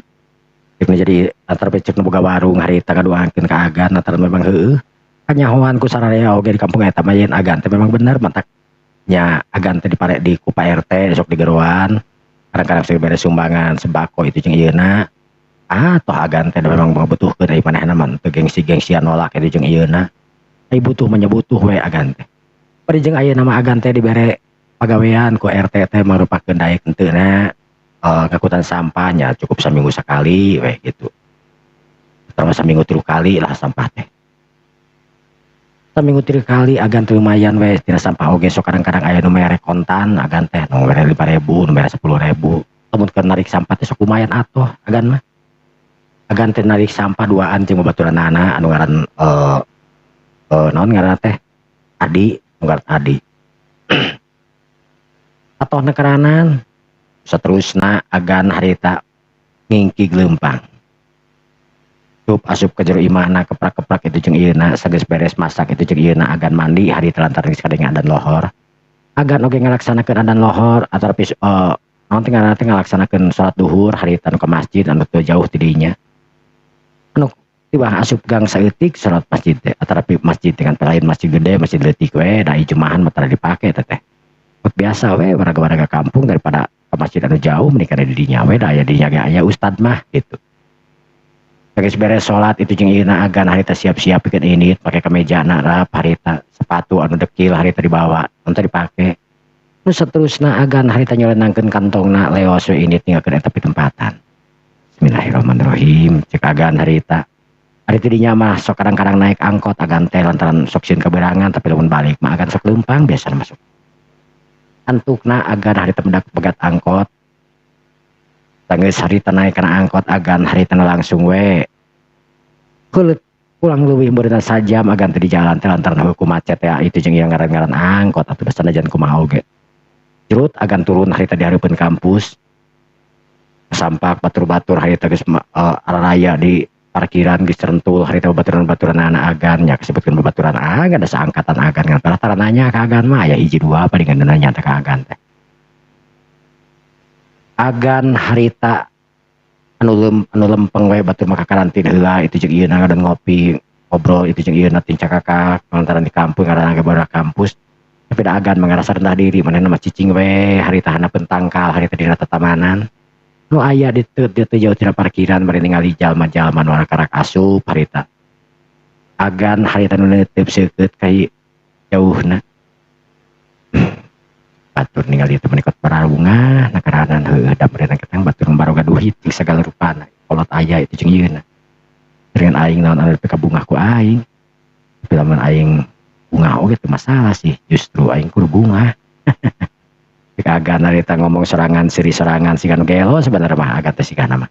Cekna jadi antara becek nu boga warung harita kaduakeun ka agan antara memang heueuh. Kanyahoan ku sararea oge di kampung eta mah yen agan teh memang bener mantak nya agan teh dipare di ku Pak RT sok digeruan kadang-kadang sing beres sumbangan sembako itu jeung ieuna toh agan teh memang membutuhkeun ai manehna mah teu gengsi-gengsian nolak itu jeung ieuna ai butuh menyebutuh we agan teh bari jeung ayeuna mah agan teh dibere pagawean ku RT teh marupakeun daek henteuna ngakutan sampahnya cukup saminggu sakali we gitu terus saminggu 3 kali lah sampah teh saminggu 3 kali agan teh lumayan we tina sampah oge sok kadang-kadang aya nu mere kontan agan teh nu mere 5.000 nu mere 10.000 lamun keur narik sampah teh sok lumayan atoh agan mah agan teh narik sampah duaan jeung babaturanana anu ngaran naon ngaranna teh Adi nu ngaran Adi atohna karanan saterusna agan harita ngingki gelempang asup ke jero imahna keprak-keprak itu jeung ieuna sageus beres masak itu jeung ieuna agan mandi hari telantar geus kadenge adan lohor agan oge ngalaksanakeun adan lohor atarpi naon teh ngaranna teh ngalaksanakeun salat duhur harita nu ka masjid anu teu jauh ti dinya anu tiba asup gang saeutik salat masjid teh atarpi masjid dengan lain masjid gede masjid leutik we da jumahan mah tara dipake teh biasa we warga-warga kampung daripada ke masjid anu jauh menikah di dinya we da aya dinya ge aya ustad mah gitu. Geus beres salat itu jeung ieuna agan harita siap-siap pikeun init pake kamejana rap harita sepatu anu dekil harita dibawa anu dipake. Nu saterusna agan harita nyolenangkeun kantongna leos we init ninggalkeun eta pitempatan. Bismillahirrahmanirrahim cek agan harita. Ari teh dinya mah sok kadang-kadang naik angkot agan teh lantaran sok sieun kaberangan tapi lamun balik mah agan sok leumpang biasa masuk. Antukna agan harita mendak pegat angkot. Tanggeus harita naik kana angkot agan harita langsung we heuleut pulang leuwih beureunan sajam agan teh di jalan teh lantaran hukum macet ya itu jeung yang ngaran-ngaran angkot atuh sanajan kumaha oge jerut agan turun harita di hareupeun kampus sampak batur-batur harita geus raya di parkiran geus rentul harita babaturan-baturan anak agan nya disebutkeun babaturan agan da saangkatan agan ngan rata nanya ka agan mah aya 1 2 palingan nanya teh ka agan teh agan harita anu lempeng we batur maka karantin heula itu jeung ieuna ngadan ngopi ngobrol itu jeung ieuna tingcak kakak lantaran di kampung ngaran baru kampus tapi da agan mengarasa rendah diri manehna mah cicing we harita hanapeun tangkal harita dina tatamanan nu aya di teu jauh tina parkiran bari ningali jalma-jalma nu karak asup harita agan harita nu neuteub seukeut ka jauhna batur ningali teu menikot paralungan nakaranan heueuh da meureuh ketang batur baru gaduh hiting segala rupana kolot aya itu jeung ieuna dengan aing naon anu teu kabungah ku aing tapi lamun aing bunga oge teu masalah sih justru aing kudu bunga agan harita ngomong serangan siri serangan sigan gelo sebenarnya mah agan teh sigana mah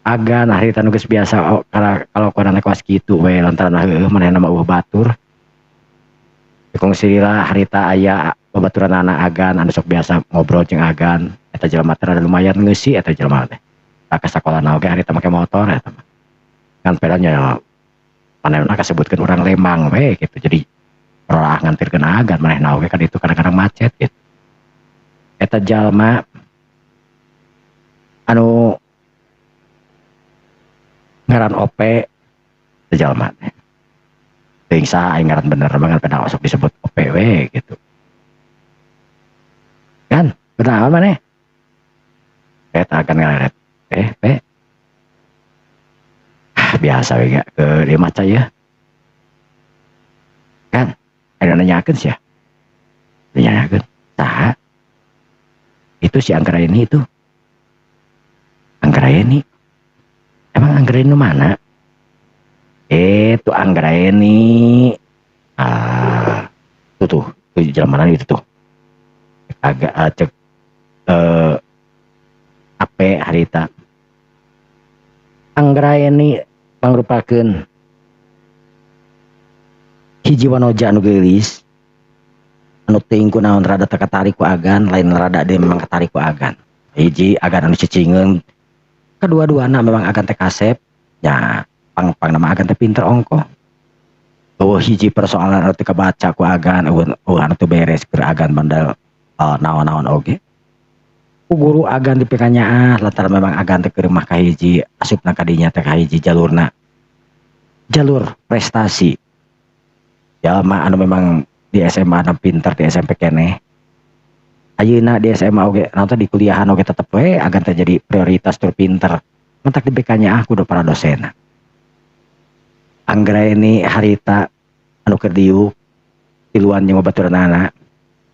agan harita nu geus biasa kalau kurang kuas kitu we lantaran heueuh manehna mah batur kong sirila harita aya babaturan anak agan anu sok biasa ngobrol jeung agan eta jelema teh rada lumayan ngeusi eta jelema teh ka sakolana oge harita make motor eta mah kan pedanya manehna kasebutkeun urang Lembang we gitu jadi ora ngantirkeun agan manehna oge kan itu kadang-kadang macet gitu eta jalma anu ngaran OP eta jalma teh teuing saha aing ngaran bener banget pada sok disebut OPW gitu kan benar maneh eta akan ngaleret biasa we ke dia maca ya kan ada nanyakeun sia nanyakeun saha itu si Anggraeni itu Anggraeni emang Anggraeni mana itu Anggraeni tuh jalan mana itu tuh agak cek ape harita Anggraeni pangrupakeun hiji wanoja anu geulis anu teuing kunaon rada teu katarik ku agan lain rada dia memang katarik ku agan hiji agan anu cicingeun kedua-duana memang agan teh kasep nya pang nama agan teh pinter ongko hiji persoalan anu teu kabaca ku agan anu teu beres keur agan bandal naon-naon oge ku guru agan di pikanyaah lantaran memang agan teh keur mah ka hiji asupna ka dinya teh ka hiji jalur prestasi jalma anu memang di SMA anu pinter di SMP keneh ayeuna di SMA oge naon di kuliahan oge tetep we agan teh jadi prioritas tur pinter mentak di pikanyaah kudu para dosen Anggraeni harita anu keur diuk tiluan jeung babaturanana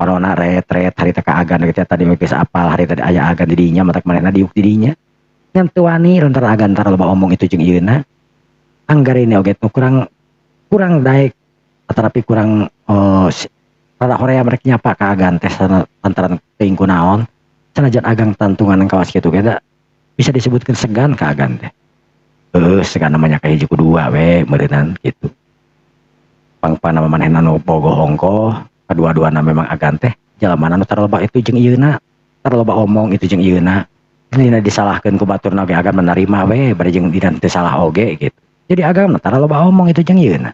corona retret harita ka agan gitu tadi geus apal harita aya agan di dinya matak manehna diuk di dinya ngan teu wani lantaran agan tara loba omong itu jeung ieuna Anggraeni oge kurang daek tetapi kurang rada horea mereka nyapa ka agan teh lantaran teuing kunaon sanajan agang tantungan kawas kitu ge bisa disebutkeun segan ka agan teh segan namanya ka hiji kedua we meureunan gitu pang-pang nama manehna nu bogoh hongko kedua-duana memang agan teh jalma anu tara loba itu jeung ieuna tara loba omong itu jeung ieuna dina disalahkeun ku baturna oge agan menerima we bari jeung dina teu salah oge gitu jadi agan tara loba omong itu jeung ieuna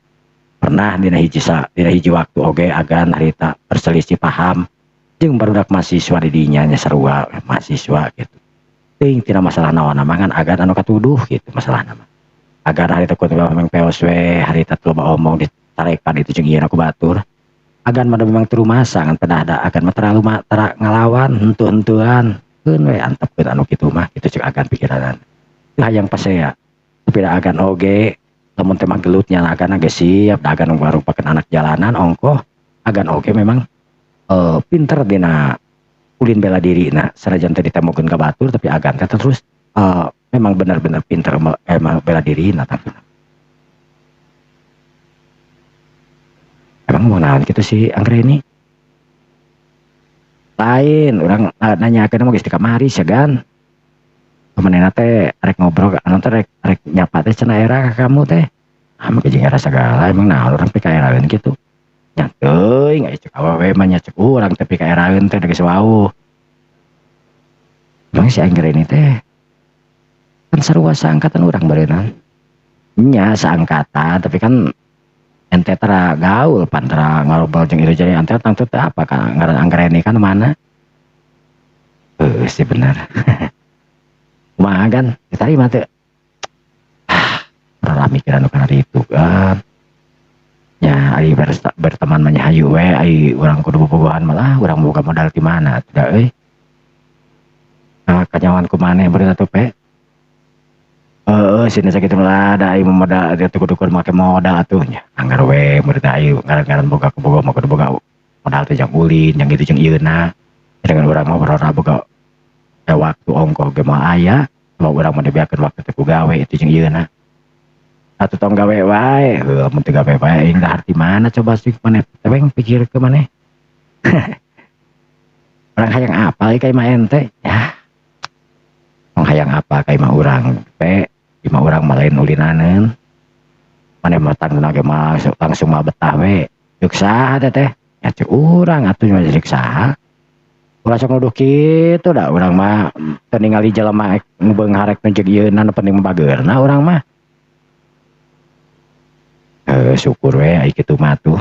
pernah dina hiji waktu oge agan harita berselisih paham jeung barudak mahasiswa di dinya nya sarua mahasiswa gitu teuing tina masalah naon mangan agan anu katuduh gitu masalahna mah agan harita kudu memang peos we harita teu loba omong ditarekan itu jeung ieuna ku batur agan mah memang teu rumasa ngan pernah ada agan mah terlalu tara ngalawan henteu-henteuan keun we antepkeun anu kitu mah kitu ceuk agan pikiranan teu hayang pasea tapi da agan oge lamun teh mah gelutnya agan geus siap da agan ngarupakeun anak jalanan ongkoh agan oge memang pinter dina ulin bela diri nah sanajan teh ditemukeun ka batur tapi agan teh terus memang benar-benar pinter emang bela diri nah tapi emang mau naon gitu sih Anggraeni lain orang nanyakeun mah geus di kamari sagan kemanehna teh arek ngobrol anu teh arek nyapa teh cenah era ka kamu teh mah jeung era sagala emang naon urang pikaeraeun kitu nya teuing aya cek awewe mah nya cek urang teh pikaeraeun teh geus wau emang si Anggraeni teh kan sarua saangkatan urang bareunan nya saangkatan tapi kan ente tara gaul pantara ngobrol jeung ieu jadi ente tang teu apa kan ngaran Anggraeni kan mana sih bener kumaha kan ditarima teu ora mikiran kana itu kan ya ari berteman mah hayu we ai urang kudu bobogohan malah urang boga modal di mana da euy kanyawan kumaneh beureuh atuh pe sini sakit lah ada aing modal dia tuh kudu make modal atuh nya anggar we murid aing ngaran-ngaran boga mah kudu boga modal teh jeung ulin yang gitu jeung ieuna dengan urang mah barora boga waktu ongkoh ge mah aya mau urang mah dibiarkeun waktu teh ku gawe itu jeung ieuna atuh tong gawe wae heuh mun teu gawe wae aing dahar di mana coba sih maneh tebeng pikir ke maneh orang hayang apa kayak mah ente ya orang hayang apa kayak mah urang di mah urang mah lain ulinaneun maneh mah tangna ge mah langsung mah betah we deuk saha teh ya teh urang atuh mah deuk saha ulah sok nuduh kitu da urang mah teu ningali jelema ngubeung harek nu jeung ieuna nu penting mah bageurna urang mah syukur we ai kitu mah tuh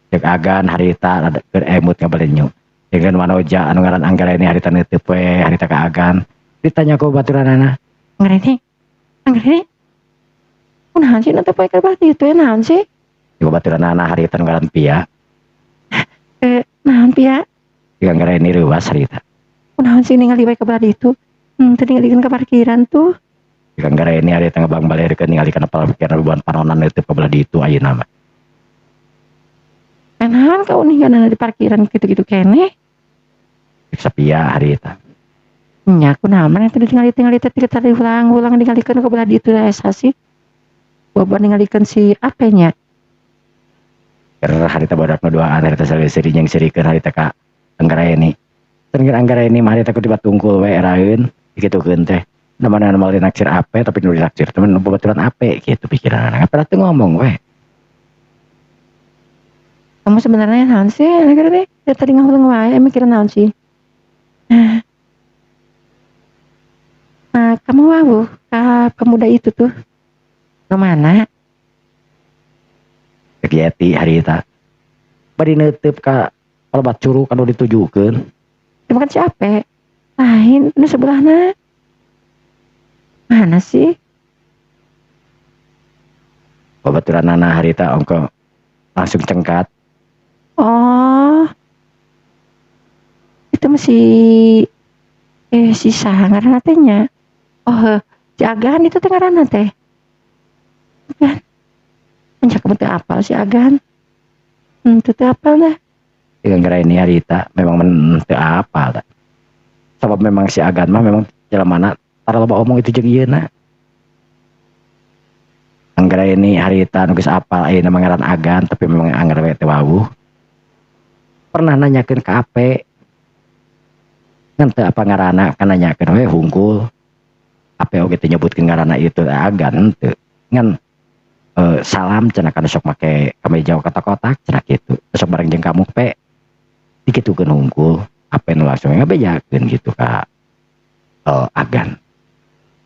cek agan harita keur emut ngabalenyu dengan wanoja anu ngaran Anggreni harita neuteub we harita ka agan ditanya ku baturanana Anggreni kunaon sih nanti poe keur itu ya naon sih ku baturanana harita nu ngaran Pia naon Pia di Anggreni reuwas harita kunaon sih ningali bae ka itu teu ningalikeun ka parkiran tuh di Anggreni harita ngebang balerkeun ningalikeun parkiran buan panonan neuteub ka belah ditu ayeuna mah naon kau ninggalna di parkiran gitu-gitu keneh Sapia harita nya kunaon maneh teh tingali-tingali teh tadi ulang ningalikeun ka belah ditu asa sih bawa ningalikeun si apenya karena harita badak nu duaan harita seri jeung sirikeun harita ka Anggreni tenggeun Anggreni mah harita kudu batungkul we eraeun dikitukeun teh da mana anu malih naksir ape tapi nu dinaksir temen nu babaturan ape gitu pikiranna ngapa teu ngomong we kamu sebenarnya naon sih Anggreni dari tadi ngahuleng wae mikirin naon sih nah kamu wawuh ka pemuda itu tuh ke mana Yeti harita bari neuteub ka palebat curug anu ditujukeun itu kan si ape lain nu sebelahna mana sih babaturanana harita ongko langsung cengkat oh itu masih si saha ngaranna teh nya oh si Agan itu teh ngaranna teh kan anjak kamu teh apal si Agan teu apal dah di Anggreni harita memang teu apal da sabab memang si Agan mah memang jelemana tara loba omong itu jeung ieuna Anggreni harita nu geus apal ayeuna mah ngaran Agan tapi memang Anggreni teh wawuh pernah nanyakeun ka ape ngan teu apa ngaranna kan nanyakeun we hungkul ape oge teh nyebutkeun ngaranna itu Agan teu ngan salam cenah kana sok make kameja kotak-kotak cenah kitu sok bareng jeung kamu pe dikitukeun hungkul ape nu langsung ngabejakeun gitu ka Agan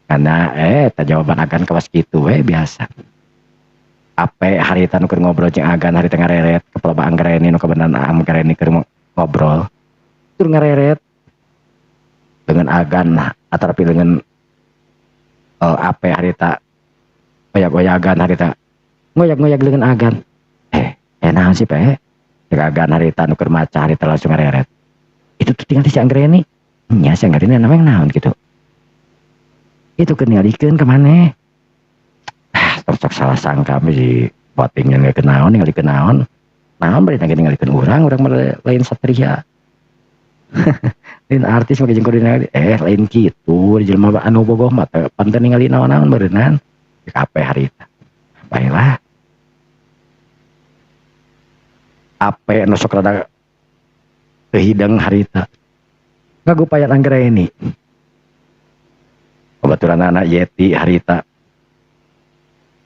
karena teh jawaban Agan kawas kitu we biasa ape harita nu keur ngobrol jeung Agan harita ngareret kepala Anggreni nu kabeneran Anggreni keur ngobrol tur ngareret dengan Agan antara dengan ape harita goyak-goyagan harita ngoyak-ngoyak dengan Agan naon sih pe cek Agan harita nu keur maca harita langsung ngareret itu tuh tinggal si Anggreni nya si Anggreni namanya naon gitu itu keur ningalikeun ka maneh sok salah sangka di poting yang nggak kenaon naon bari ningalikeun urang lain satria lain artis mah jeung kudu lain kitu jelema anu bogoh mah teu panteu ningali naon-naon beureunan ape harita baiklah ape nu sok rada hidang harita ngagupayan Anggreni kebetulan anak Yeti harita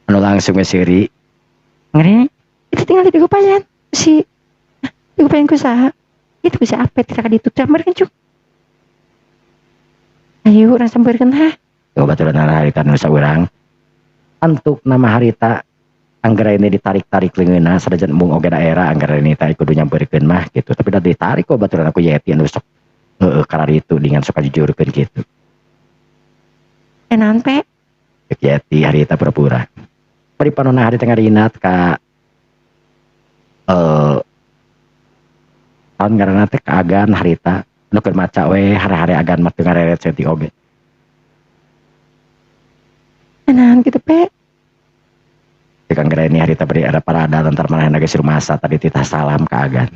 anu langsung ngesiri Anggreni itu tinggal di gupayan si gupayan ku saha itu bisa ape tika ditu sampeurkeun cuk ayo urang sampeurkeun kebetulan anak harita nu saurang antuk nama harita Anggreni ditarik-tarik leungeunna sadajan embung oge daerah Anggreni teh kudu nyampeurkeun mah gitu tapi da ditarik kok baturan aku Yeti anu sok kararitu dengan sok jujurkeun kitu naon pe Yeti harita pura-pura bari panonna harita ngarinat ka tahun ngaranna teh ka Agan harita anu keur maca we hari-hari Agan mah teu ngareret seuti oge naon kitu pe Anggreni harita beri ada parada lantar manehna geus rumasa tadi titah salam ka Agan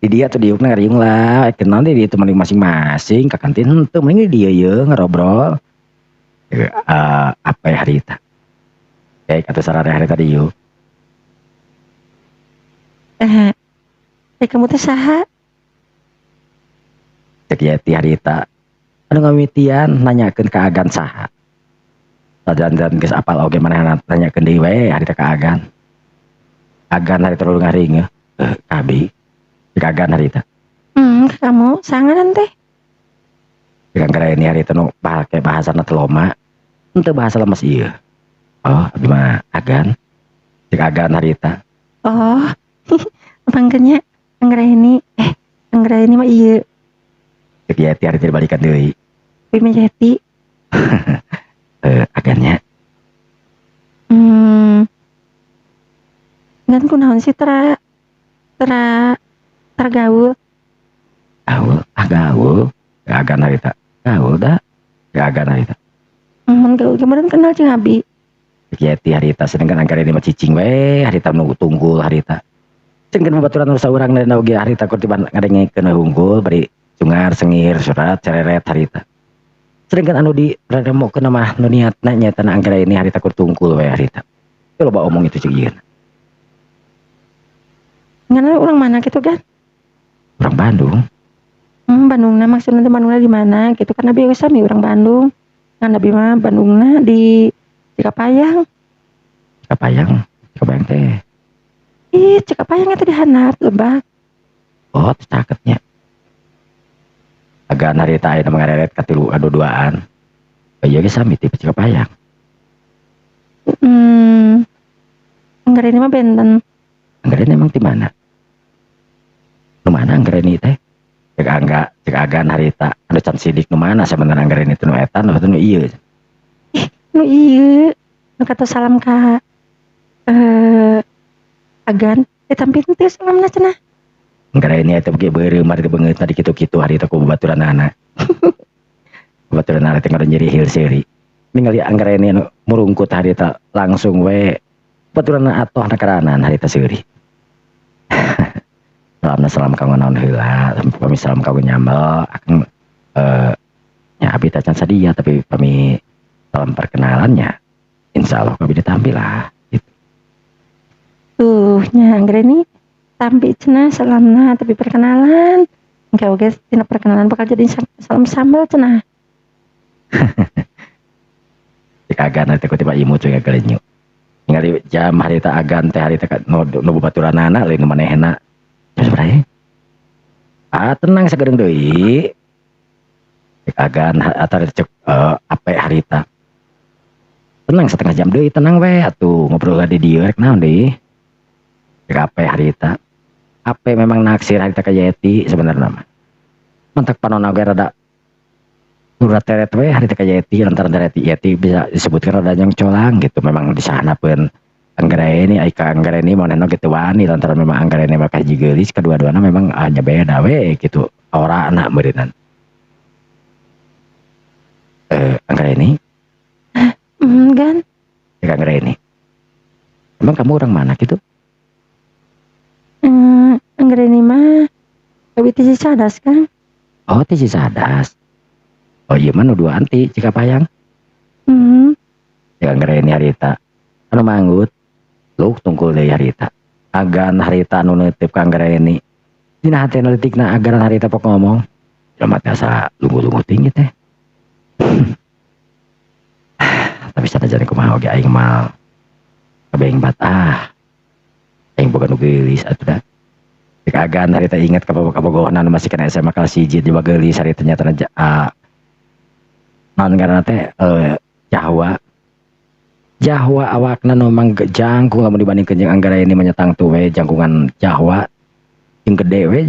di dia tuh diuk ngariung lah kenal deh dia teman masing-masing ke kantin henteu mending di dia ya ngerobrol. Apa ya harita kayak kata sarare harita di yuk Eh, kamu teh saha? cek yeti harita anu ngamitian nanyakeun ka agan saha dan geus apal oge manehna nanyakeun deui we harita ka agan harita lu ngaring kabi cek agan harita Kamu sangaran teh. cek anggara ini harita nu pake bahasana teu loma henteu bahasa lemes ieu oh abi mah agan cek agan harita Oh, mangkanya anggra ini mah iya. cek yeti harita dibalikan deui Bima Jati. agannya Kan kunaon sih tergaul. gaul agan harita gaul dah agan harita Gaul kemarin kenal jeung abi. Yeti harita sedangkan angkara ini mah cicing we harita nunggu tunggul harita cengen babaturan nu saurang dan oge harita kurtiban ngadengekeun unggul bari sungar sengir surat cereret harita sedangkan anu di rademokeun mah nu niatna nyatana angkara ini harita kur tungkul we harita teu loba omong itu ceuk ieu Ngana orang mana gitu kan? orang Bandung Bandungna maksudnya di Bandungna di mana gitu karena biasa sami orang Bandung. Nah, nabi mah Bandungna di Cikapayang. Kapayang teh Ih, Cikapayang itu di handap Lebak. oh caketnya agan harita aya mangareret ka tilu adu-duaan ieu ge sami tipe Cikapayang Anggar ini mah benten. angkara ini emang di mana nu mana angkara ini teh cek agan harita anu can sidik nu mana sebenarnya angkara ini teh nu eta nu ieu Nu iya, nu kata salam ka agan. Tapi teu salamna cenah. angkara ini eta ge beureuh mari beungeut tadi kitu-kitu harita ku babaturanana babaturanana teh ngaran nyeri hil seuri ningali angkara ini anu murungkut harita langsung we babaturanana atoh nakaranan harita seuri salam kanggo naon heula pami salam kanggo nyambel akang nya abi teh can sadia tapi pami salam perkenalannya insyaallah kabeh ditampil lah gitu. Nya anggar ini tampi cenah salamna tapi perkenalan. Engkau guys tina perkenalan bakal jadi salam sambal cenah. Cek agan teh ku tiba imut we galenyu ningali jam harita agan teh harita nu babaturanana lain manehna terus bray tenang sagedeung deui cek agan atar cek ape harita tenang setengah jam deui tenang we atuh ngobrol di dieu rek naon deui cek ape harita ape memang naksir harita ka Yeti sebenarnya mah mantak panonna ge rada urat teret we harita ka Yeti lantaran dari Yeti bisa disebutkan rada nyongcolang gitu memang disahanapeun anggara ini aika anggara ini manehna gitu wani lantaran memang anggara ini mah kaji geulis kedua-duana memang hanya beda we gitu ora anak meureunan anggara ini Gan. cek anggara ini emang kamu orang mana gitu Anggar ini mah abi teh cadas kan. oh teh Cisadas oh iya mah nu dua anti Cikapayang cek anggara ini harita anu manggut lu tungkul deui harita agan harita anu neuteup ka anggara ini dina hatena leutikna agaran harita pok ngomong jelema teh asa lungu-lungu tinggi teh tapi sanajan kumaha oge aing mah kabeng bat aing boga nu geulis atuh da cek agan harita inget ka bogohna anu masih kana SMA kelas 1 di bageulis harita nyatana naon ngaranna teh Jawa awakna memang jangkung lamun dibandingkeun jeung anggara ini menyetang tuwe jangkungan Jawa jeung gede we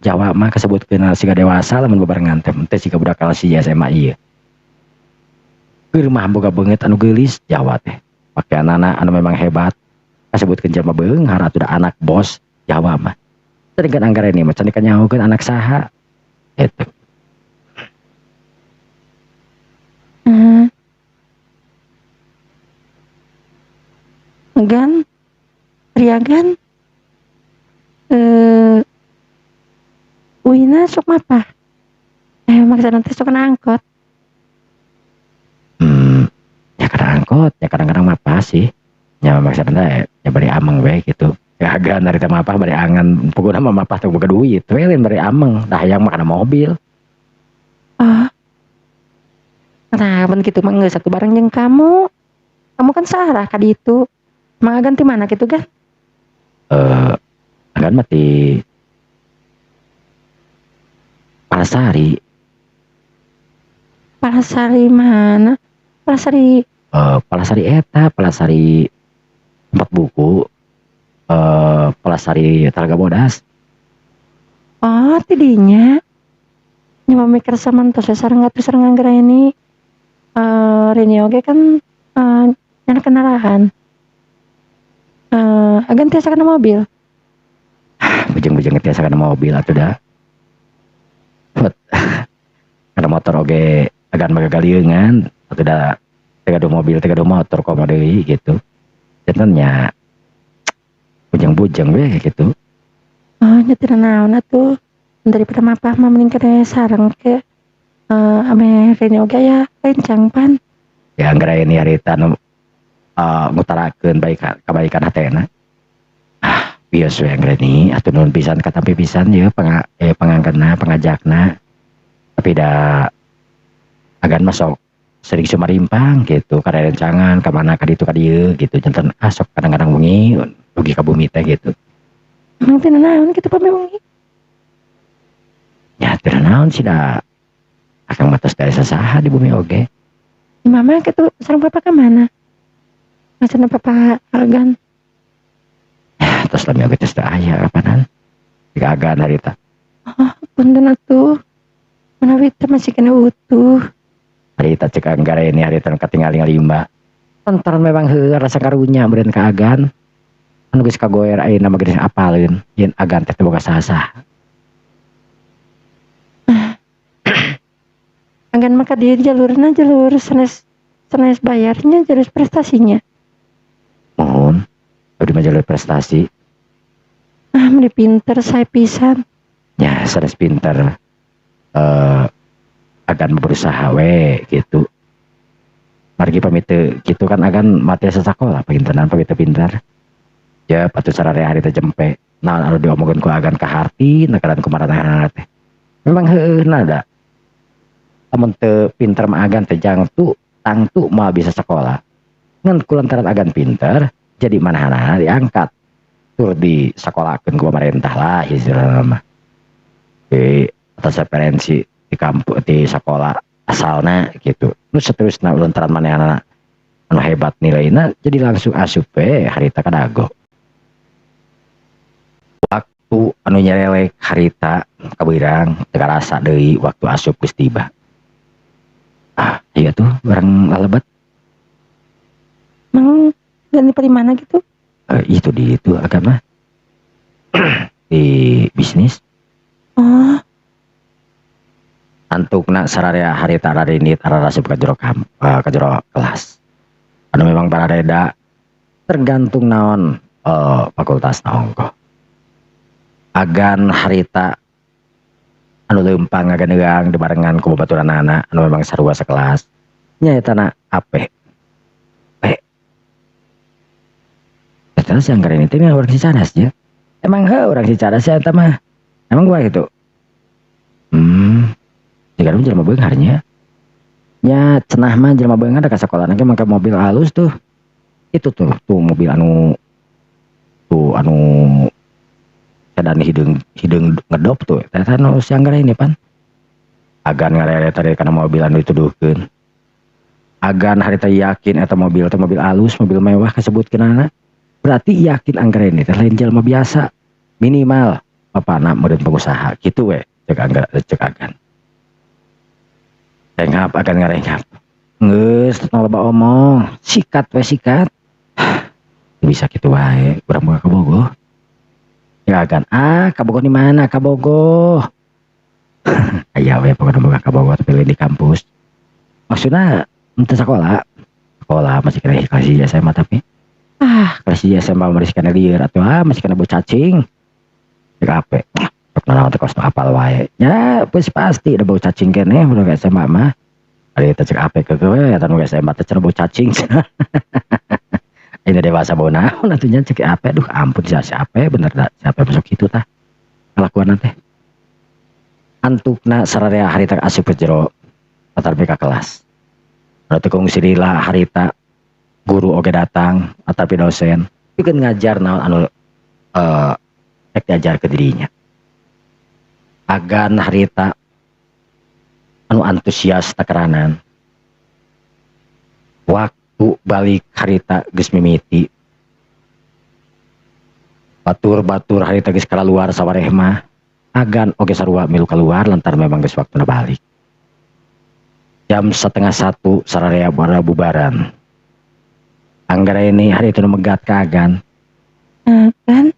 Jawa mah kasebutkeun siga dewasa lamun bebarengan teh siga budak kelas 1 SMA ieu keur mah boga beungeut anu geulis Jawa teh pakaianana anu memang hebat kasebutkeun jelema beunghar atuh da anak bos Jawa mah sedangkan anggara ini mah can dikanyahokeun anak saha eta Gan, Riagan, Uina sok apa? Maksudnya teh sok kena angkot. Ya kadang angkot, ya kadang-kadang apa sih? Ya maksudnya ya bari ameng we gitu. Ya agak dari tema apa bari angan pokoknya mah apa tuh boga duit. We lain bari ameng, dah yang makan mobil. Oh. Nah, ben gitu mah geus satu bareng jeung kamu. Kamu kan searah ka ditu. Mangga ganti mana gitu kan? Agan mati Palasari. Palasari mana? Palasari Palasari eta, Palasari tempat buku. Palasari Talaga Bodas. oh tidinya. Nya mikir samantos sareng ngatur sareng anggraeni. Rene oge kan nyana kendaraan. Agan tiasa kana mobil. Bujeng-bujeng tiasa kana mobil atuh dah. Ada motor oge agan magagaliungan atuh dah tega mobil tega motor komo deui gitu. Jantannya bujeng-bujeng we gitu. Oh nyetir naon atuh. Daripada mapah mah mending kene sareng ke ame Rene oge ya rencang pan. Ya anggraeni harita nu ngutarakeun kebaikan hatena. Bios we anggraeni atuh nuhun pisan katampi pisan ye pangangkatna pangajakna. Tapi dah agan masuk sering sumarimpang gitu kada rencangan ka mana ka ditu ka dieu gitu janten asok kadang-kadang wengi dugi ka bumi teh gitu. Emang tina naon gitu pa mewengi. Ya teu naon sih dah akang matos dari sasaha di bumi oge. Di mama gitu sareng papa ka mana? Maksudna papa agan. Ya tos lami oge tos teu aya kapanan. Jika agan harita. Punten atuh. Menawi teh masih kena utuh. Harita cek anggraeni harita nu katingali ngalimba. Lantaran memang heueur rasa karunya meureun ka agan. Anu geus kagoer ayeuna mah geus apaleun yen agan teh teu boga saha-saha. Agan maka dia jalurna jalur sanes bayarnya jalur prestasinya. Mohon abdi mah jalur prestasi. Meni pinter saya pisan. Ya sanes pinter. Agan berusaha we gitu. Margi pamit gitu kan agan mati sasakola pinteran pamit pinter. Ya patuh sararea harita jempe. Naon anu diomongkeun ku agan ka harti nakaran kumaranana teh. Memang heueuna da. Amun teu pinter mah agan teh jangtu tangtu moal bisa sekolah. Ngan kulantaran agan pinter jadi manehna diangkat. Tur di sakolahkeun ku pemerintah lah istilahna mah. Di atas referensi di kampus di sekolah asalna gitu. Nu saterusna lantaran manehna anu hebat nilaina jadi langsung asup we harita kadago. Waktu anu nyelelek harita kabirang teu karasa deui waktu asup geus tiba. Iya tuh barang lalebet. Mang ganti pari mana gitu? Itu di itu agama di bisnis. Oh, Antukna sararea harita rarinit ararasup ka jero kelas. Anu memang barareda tergantung naon fakultas naon agan harita anu leumpang ngagan-egang dibarengan ku babaturanana anu memang sarua sakelas nyaetana ape eta si anggareun teh urang si cadas nya emang urang si cadas eta mah emang gua gitu jika lu jelema beungarnya nya cenah mah jelema beungar da ka sakola ge make mobil halus tuh itu tuh mobil anu sedan hidung ngedop tuh eta nu si anggareun pan agan ngarere tadi kana mobil anu dituduhkeun agan harita yakin eta mobil teh mobil halus mobil mewah kasebutkeunana berarti yakin anggareun teh lain jelema biasa minimal bapana meureun pengusaha kitu we cek agan rengap agan ngarengap geus loba omong sikat we sikat bisa gitu wae urang boga kabogoh ya agan kabogoh di mana kabogoh aya we pokona boga kabogoh tapi lain di kampus maksudna teu sekolah masih kena kelas SMA tapi kelas SMA masih kena lieur atuh masih kena bocacing cek ape sok naon teh kos apal wae. Ya geus pasti da bau cacing keneh udah kayak SMA mah. Ari teh cek ape ke we eta nu SMA teh cenah bau cacing. Ini dewasa bau naon atunya cek ape, duh ampun siapa bener dah siapa masuk itu tah. Kelakuan teh. Antukna sararea harita asup ke jero latar BK kelas. Berarti kongsi lila harita guru oge datang atau dosen bikin ngajar naon anu diajar ke dirinya. Agan harita anu antusias takeranan. Waktu balik harita geus mimiti. Batur harita geus kalaluar sawareh mah. Agan oge sarua milu keluar lantar memang geus waktuna balik. Jam 12:30 sararea bubaran. Anggara ini hari itu megat ke Agan. Kan?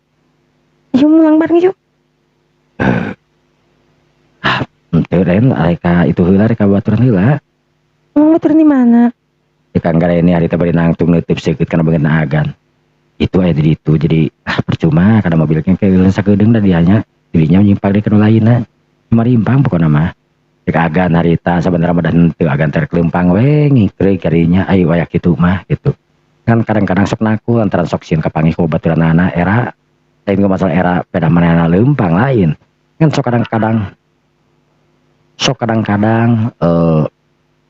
Yuk mulang bareng yuk. Ente lain reka itu heula reka baturan heula. Mau baturan di mana? Di Anggara ini hari itu bari nangtung neuteup seukit kana beungeutna Agan. Itu aya di ditu jadi percuma kada mobilnya kayak sakedeung da dianya. Dirinya nyimpang di kana lainna. Cuma rimpang pokona mah. Cek Agan harita sabenerna mah henteu Agan teh kelempang we ngikreug karinya aya waya kitu mah gitu. Kan kadang-kadang sok naku lantaran sok sieun kapanggih ku baturanana era lain ku masalah era peda manehna leumpang lain. Kan sok kadang-kadang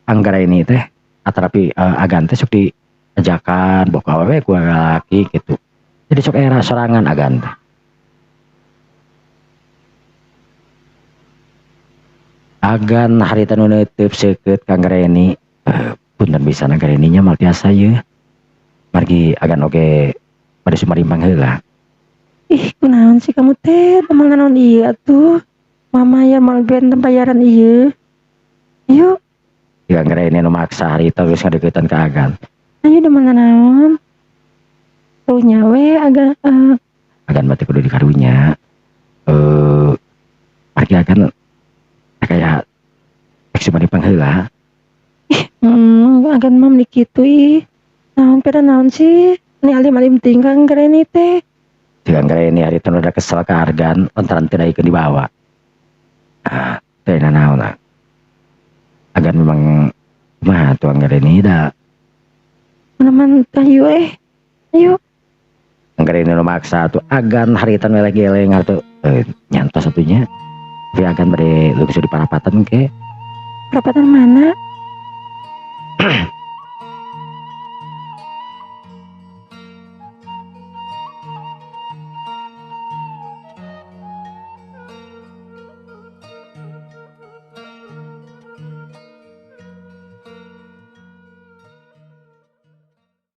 Anggara ini teh atarapi Agan teh sok diajakan boka awewe ku laki gitu. Jadi sok era sorangan Agan teh. Agan harita nu neuteub seukeut ka Anggara punten bisa Anggara nya mal tiasa ye. Margi Agan oge pada sumarimpang heula. Ih, kunaon sih kamu teh? Teman naon iya tuh. Mama ya mal benten bayaran iya. Ayo, Di Anggara ini nu maksa harita geus ngadeukeuten ka Agan. ayo demen naon. Taunya we agak Agan mati kudu dikarunya. Margi Agan kayak sumarimpang heula. agan mam dikitu ih. Naon peda naon sih? Ini alim-alim tingkang keren teh. Di Anggara ini hari itu udah kesel ke Argan lantaran tidak ikut dibawa. Teh naon lah. Agan memang mah tuh Anggara ini dah. Meneman ayo ayo. Anggara ini maksa tuh Agan hari itu lagi geleng atau nyantos satunya. Tapi Agan bade lu bisa di parapatan ke. Perapatan mana?